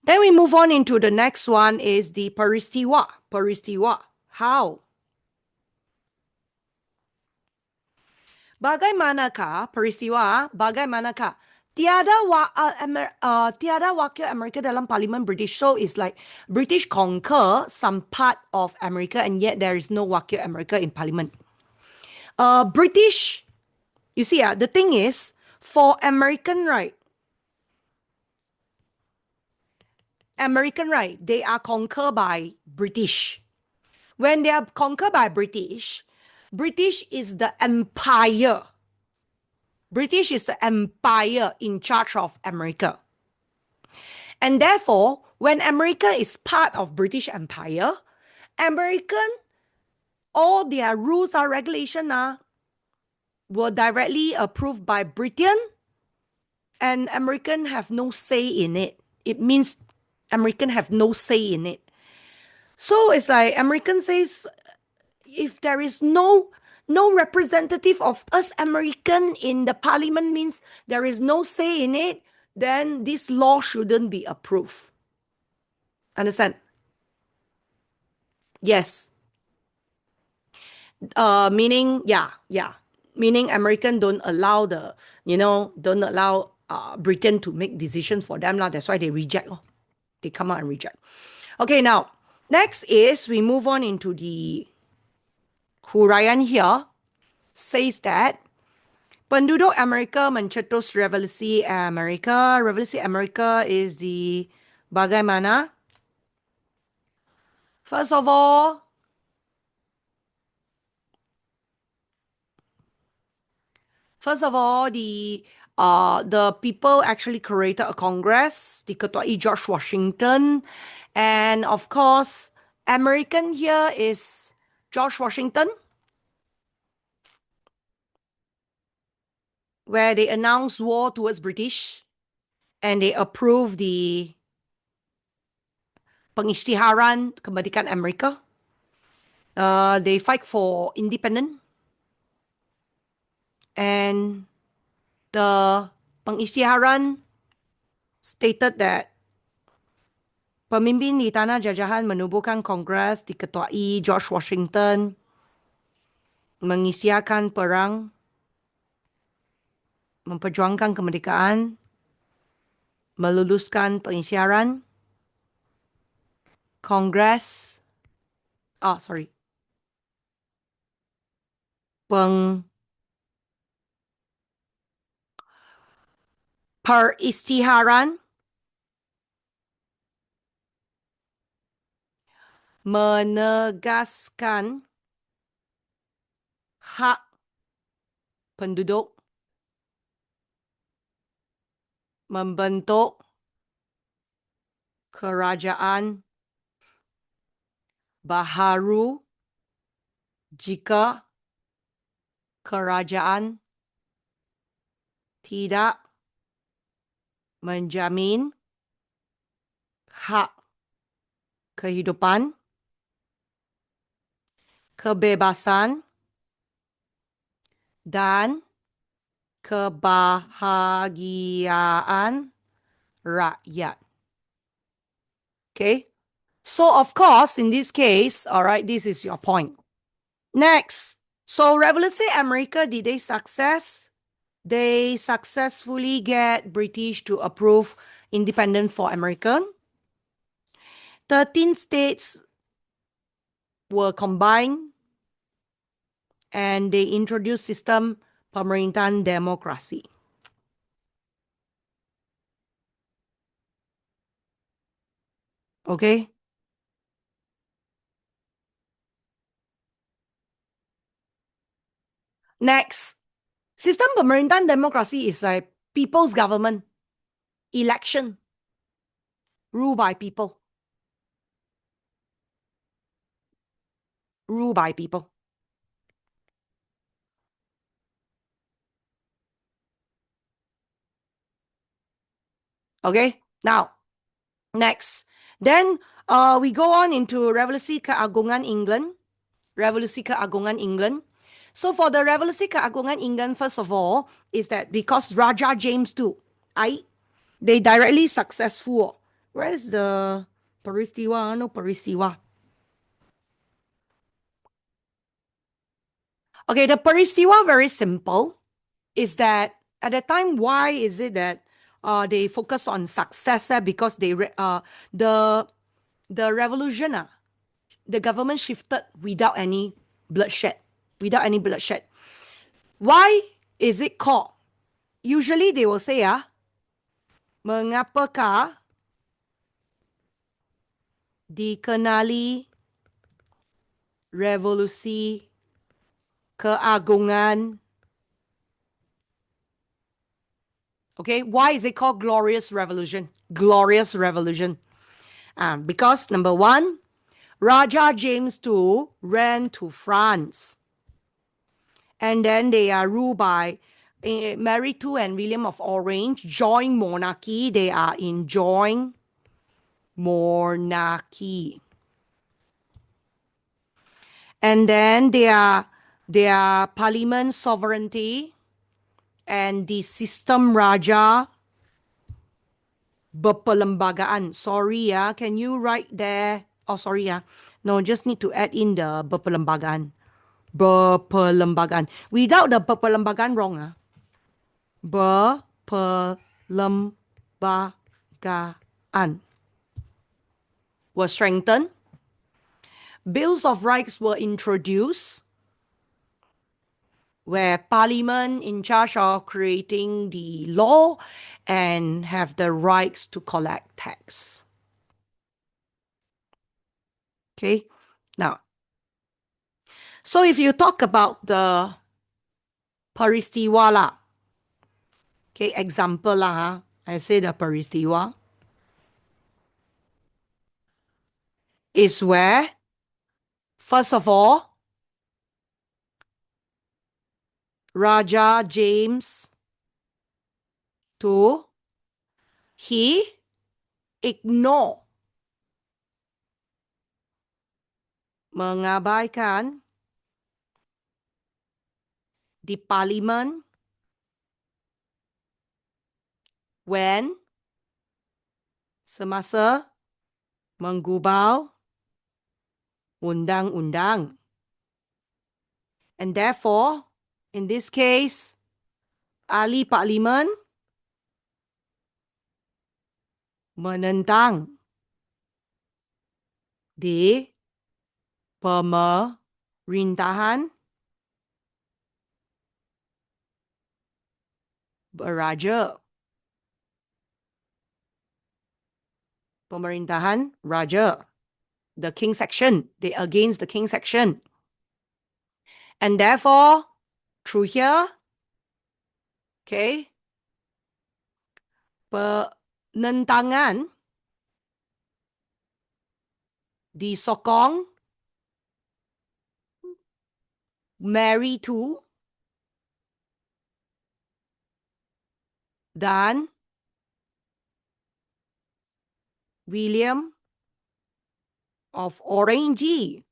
Then we move on into the next one is the peristiwa. Peristiwa. How? Bagaimanakah peristiwa? Bagaimanakah? Tiada wakil Amerika dalam Parlimen British. So it's like British conquer some part of America and yet there is no wakil Amerika in Parliament. British, you see, the thing is, for American, right, they are conquered by British. When they are conquered by British, British is the empire. British is the empire in charge of America. And therefore, when America is part of British Empire, American, all their rules or regulation were directly approved by Britain, and American have no say in it. It means American have no say in it. So it's like American says, if there is no representative of us American in the parliament, means there is no say in it, then this law shouldn't be approved. Understand? Yes. Meaning, meaning American don't allow Britain to make decisions for them. That's why they reject. They come out and reject. Okay, now, next is we move on into the huraian here. Says that penduduk Amerika mencetus Revolusi Amerika. Revolusi Amerika is the bagaimana? First of all, the people actually created a Congress, diketuai George Washington, and of course, American here is George Washington, where they announced war towards British, and they approved the pengisytiharan kemerdekaan Amerika. They fight for independence, and the pengisytiharan stated that pemimpin di tanah jajahan menubuhkan kongres diketuai George Washington, mengisytiharkan perang, memperjuangkan kemerdekaan, meluluskan pengisytiharan, kongres, peristiharan menegaskan hak penduduk membentuk kerajaan baharu jika kerajaan tidak menjamin hak kehidupan, kebebasan, dan kebahagiaan rakyat. Okay? So, of course, in this case, all right, this is your point. Next. So, Revolusi Amerika, did they success? They successfully get British to approve independence for America. 13 states were combined and they introduced system pemerintahan demokrasi. Okay? Next, sistem pemerintahan demokrasi is a people's government, election, ruled by people. rule by people. Okay, now, next. Then we go on into Revolusi Keagungan England. Revolusi Keagungan England. So for the Revolusi Keagungan England, first of all, is that because Raja James II, they directly successful. Where is the peristiwa? No peristiwa. Okay, the peristiwa, very simple, is that at the time, why is it that they focus on success? Because the revolution, the government shifted without any bloodshed. Without any bloodshed. Why is it called? Usually they will say, mengapakah dikenali revolusi keagungan? Okay, why is it called Glorious Revolution? Glorious Revolution. Because number one, Raja James II ran to France. And then they are ruled by Mary II and William of Orange, joint monarchy. They are enjoying monarchy. And then their parliament sovereignty and the system Raja berperlembagaan. Sorry, can you write there? Oh, sorry, no, just need to add in the berperlembagaan. Berperlembagaan. Without the berperlembagaan, wrong. Berperlembagaan was strengthened. Bills of Rights were introduced, where Parliament in charge of creating the law and have the rights to collect tax. Okay, now, so if you talk about the peristiwa lah, okay, example lah, I say the peristiwa is where, first of all, Raja James II, he ignore, mengabaikan di parlimen when semasa menggubal undang-undang. And therefore, in this case, ahli parlimen menentang di pemerintahan beraja. Pemerintahan raja. The king section. They against the king section. And therefore, through here, okay, penentangan disokong Mary II dan William of Orange.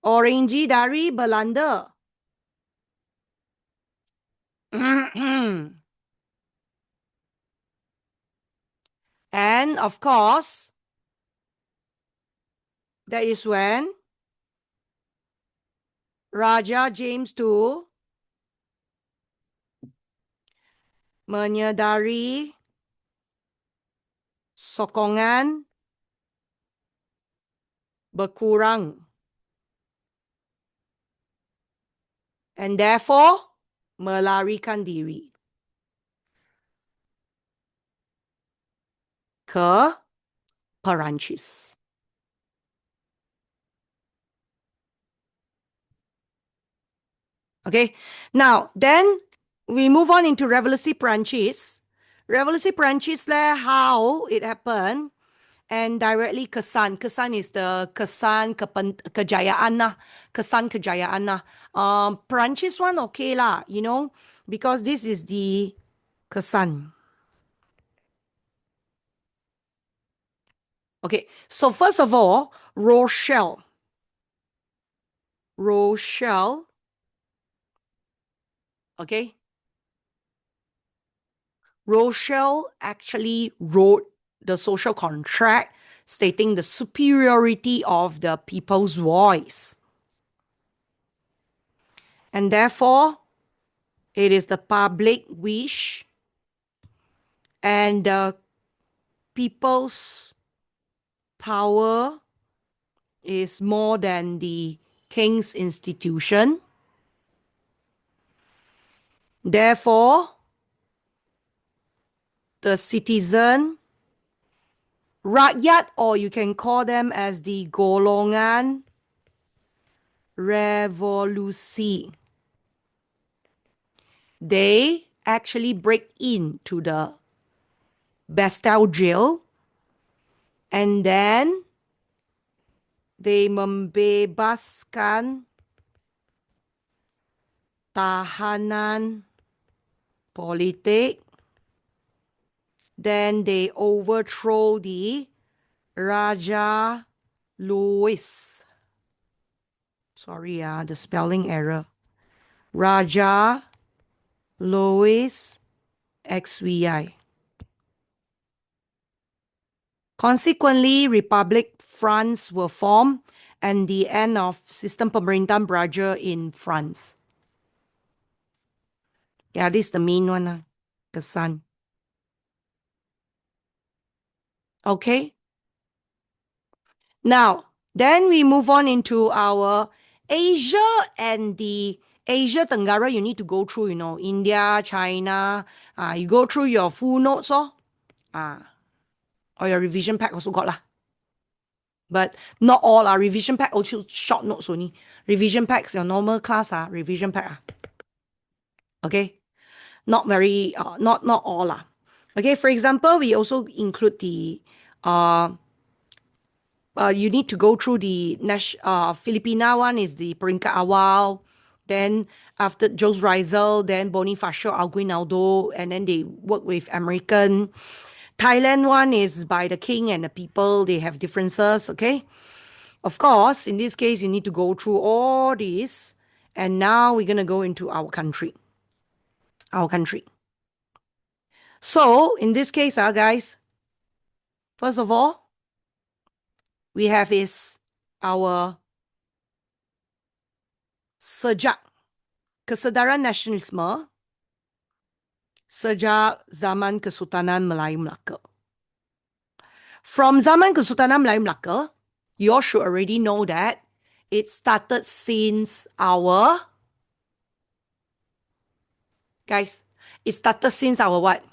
Orange dari Belanda. And of course, that is when Raja James II menyadari sokongan berkurang. And therefore, melarikan diri ke Perancis. Okay, now then we move on into Revolusi Perancis. Revolusi Perancis, how it happened and directly kesan. Kesan is the kesan kejayaan lah. Kesan kejayaan lah. Perancis one okay lah, because this is the kesan. Okay, so first of all, Rochelle. Rochelle. Okay. Rochelle actually wrote the social contract stating the superiority of the people's voice. And therefore, it is the public wish and the people's power is more than the king's institution. Therefore, the citizen, rakyat, or you can call them as the golongan revolusi, they actually break into the Bastille jail and then they membebaskan tahanan politik. Then they overthrow the Raja Louis. Sorry, the spelling error. Raja Louis XVI. Consequently, Republic France were formed and the end of Sistem Pemerintahan Beraja in France. Yeah, this is the main one, kesan. Okay. Now, then we move on into our Asia and the Asia Tenggara. You need to go through, India, China. You go through your full notes, or your revision pack also got lah. But not all are revision pack, also short notes only. Revision packs, your normal class revision pack. Okay. Not very, not all lah. Okay, for example, we also include the you need to go through the Filipina one is the Peringkat Awal. Then after Jose Rizal, then Bonifacio Aguinaldo, and then they work with American. Thailand one is by the king and the people. They have differences, okay? Of course, in this case, you need to go through all this. And now we're going to go into our country. Our country. So, in this case, guys, first of all, we have is our sejak kesedaran nasionalisme sejak zaman Kesultanan Melayu Melaka. From zaman Kesultanan Melayu Melaka, you all should already know that it started since our... Guys, it started since our what?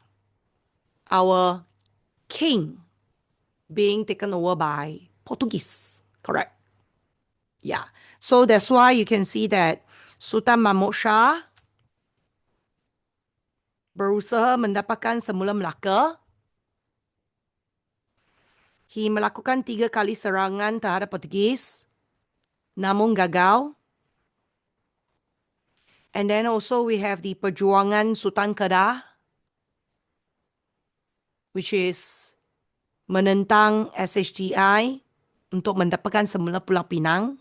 Our king being taken over by Portuguese. Correct? Yeah. So that's why you can see that Sultan Mahmud Shah berusaha mendapatkan Semula Melaka. He melakukan 3 kali serangan terhadap Portugis, namun gagal. And then also we have the perjuangan Sultan Kedah, which is menentang SHTI untuk mendapatkan semula Pulau Pinang.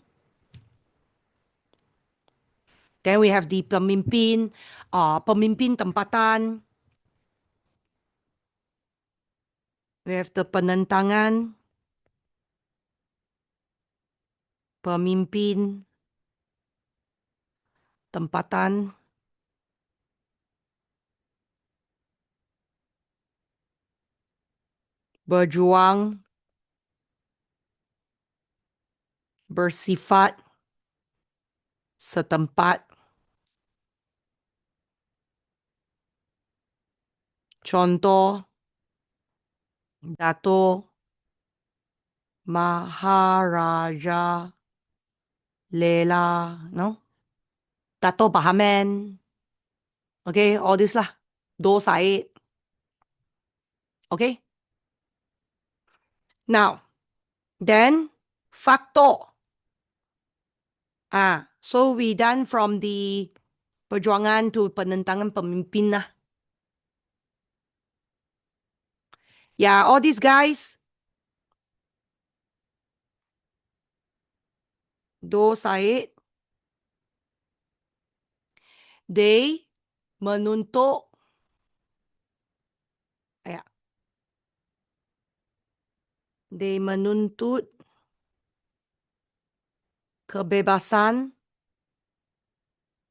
Then we have the pemimpin tempatan. We have the penentangan pemimpin tempatan. Berjuang bersifat setempat. Contoh, Dato Maharaja Lela, no? Dato Bahamen. Okay, all this lah. Do Said. Okay? Now, then faktor. So we done from the perjuangan to penentangan pemimpin lah. Yeah, all these guys, Do Said, they menuntut, yeah, they menuntut kebebasan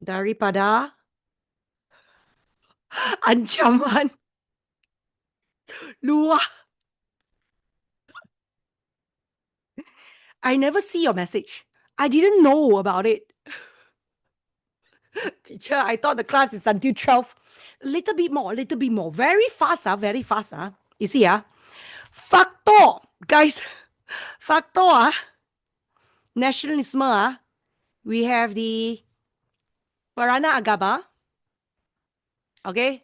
daripada ancaman luar. I never see your message. I didn't know about it. Teacher, I thought the class is until 12. A little bit more, a little bit more. Very fast, very fast. You see, factor, guys, factor, nationalism, we have the Perana Agama, okay,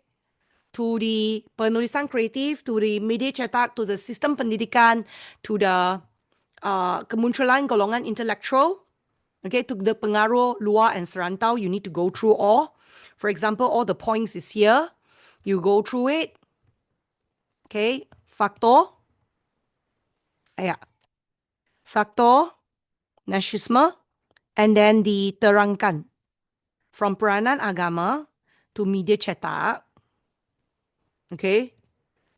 to the penulisan kreatif, to the media cetak, to the sistem pendidikan, to the kemunculan golongan intellectual, okay, to the pengaruh luar and serantau. You need to go through all. For example, all the points is here. You go through it. Okay, faktor. Faktor, nasionalisme, and then diterangkan. From peranan agama to media cetak. Okay,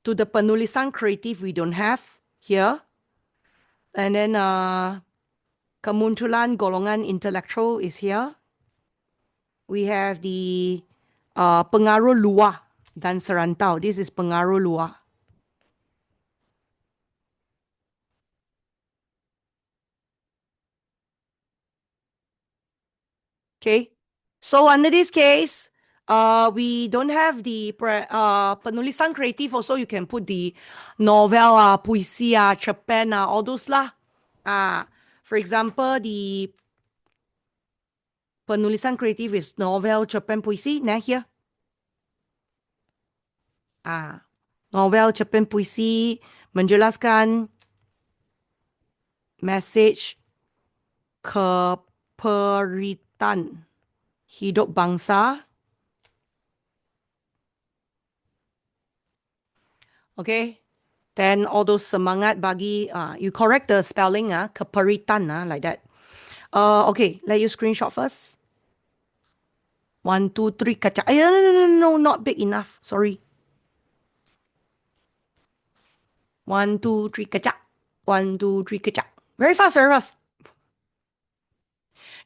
to the penulisan kreatif we don't have here. And then kemunculan golongan intellectual is here. We have the pengaruh luar dan serantau. This is pengaruh luar. Okay. So under this case, we don't have the penulisan kreatif. Also, you can put the novel, puisi, cerpen, all those lah. For example, the penulisan kreatif is novel, cerpen, puisi. Nah, here. Novel, cerpen, puisi menjelaskan message keperitan hidup bangsa. Okay. Then all those semangat bagi, you correct the spelling, keperitan, like that. Okay, let you screenshot first. 1, 2, 3, kaca. No, not big enough. Sorry. 1, 2, 3, kaca. 1, 2, 3, kaca. Very fast, very fast.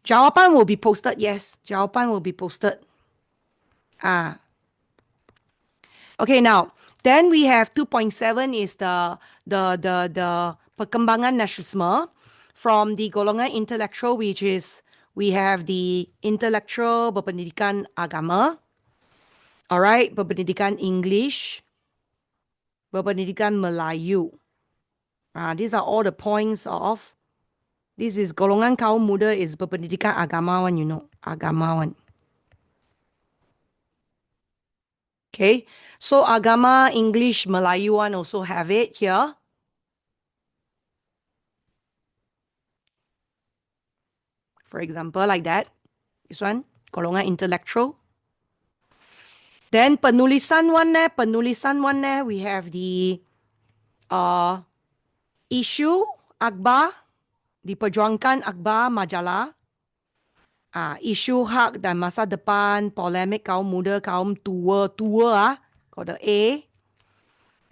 Jawapan will be posted. Yes, jawapan will be posted. Okay, now, then we have 2.7 is the perkembangan nasionalisme from the golongan intellectual, which is we have the intellectual berpendidikan agama. Alright, berpendidikan English, berpendidikan Melayu. These are all the points of, this is golongan kaum muda is berpendidikan agamawan, you know, agamawan. Okay, so agama, English, Melayu one also have it here. For example, like that. This one, golongan intellectual. Then penulisan one, we have the isu akhbar, diperjuangkan akhbar majalah. Isu hak dan masa depan, polemik kaum muda, kaum tua, got the A.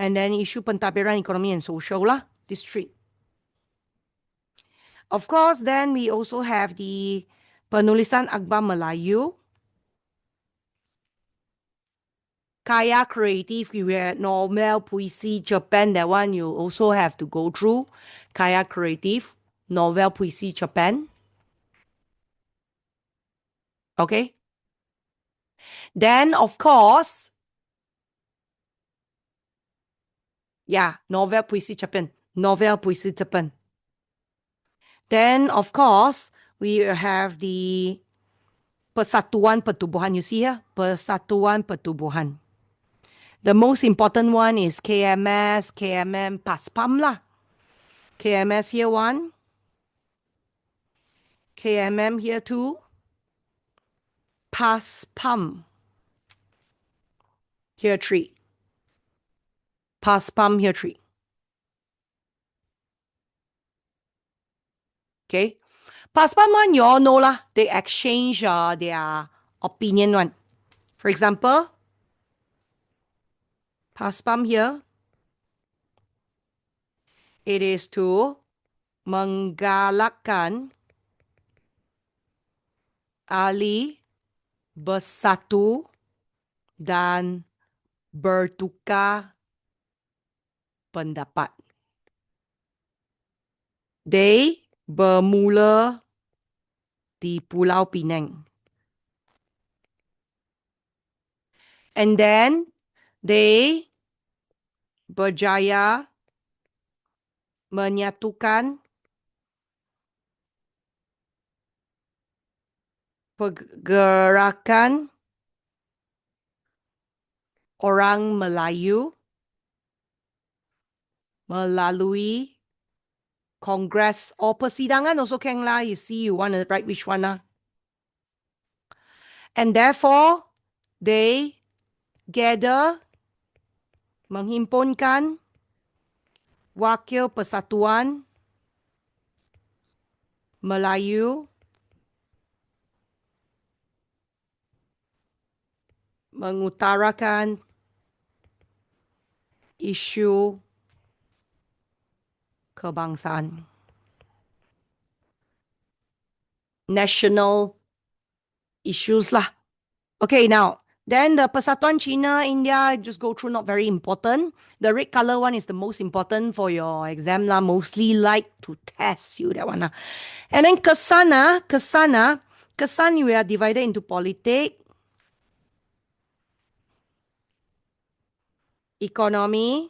And then isu pentadbiran ekonomi and social lah, this three. Of course, then we also have the penulisan akhbar Melayu. Kaya kreatif, we have novel, puisi, cerpen, that one you also have to go through. Kaya kreatif, novel, puisi, cerpen. Okay. Then, of course, novel, puisi, cerpen. Novel, puisi, cerpen. Then, of course, we have the persatuan pertubuhan. You see here? Persatuan pertubuhan. The most important one is KMS, KMM, PASPAM lah. KMS here 1. KMM here 2. Paspam here 3. Paspam here 3. Okay. Paspam one, you all know lah. They exchange their opinion one. For example, Paspam here, it is to menggalakkan ahli bersatu dan bertukar pendapat. They bermula di Pulau Pinang. And then they berjaya menyatukan pergerakan orang Melayu melalui Congress or persidangan also can lah. You see, you want to write which one lah. And therefore, they gather, menghimpunkan Wakil Persatuan Melayu mengutarakan isu kebangsaan. National issues lah. Okay, now, then the Persatuan China, India, just go through, not very important. The red color one is the most important for your exam lah. Mostly like to test you, that one lah. And then Kesan, we are divided into politic, economy,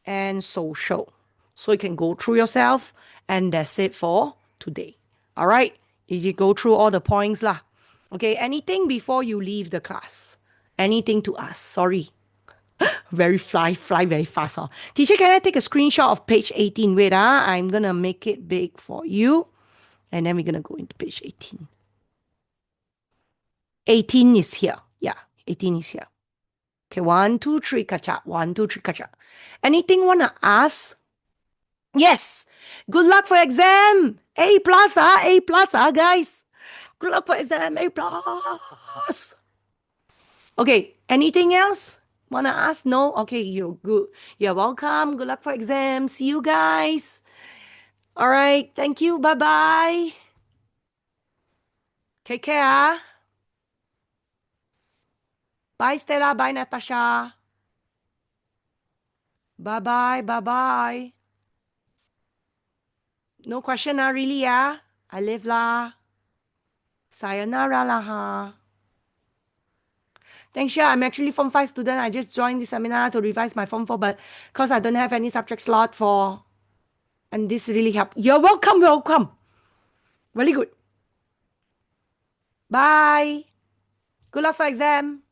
and social. So you can go through yourself, and that's it for today. All right, you go through all the points lah. Okay, anything before you leave the class? Anything to ask? Sorry. fly very fast. Huh? Teacher, can I take a screenshot of page 18? Wait, I'm going to make it big for you. And then we're going to go into page 18. 18 is here. Yeah, 18 is here. Okay, 1, 2, 3, kacha. 1, 2, 3, kacha. Anything want to ask? Yes. Good luck for exam. A plus, guys. Good luck for exam. A plus. Okay, anything else? Want to ask? No? Okay, you're good. You're welcome. Good luck for exam. See you guys. All right. Thank you. Bye-bye. Take care. Bye, Stella. Bye, Natasha. Bye-bye. Bye-bye. No question, really, yeah? I live lah. Sayonara lah, ha. Thanks, yeah. I'm actually Form 5 student. I just joined the seminar to revise my Form 4, but because I don't have any subject slot for, and this really helped. You're welcome, welcome. Very good. Bye. Good luck for exam.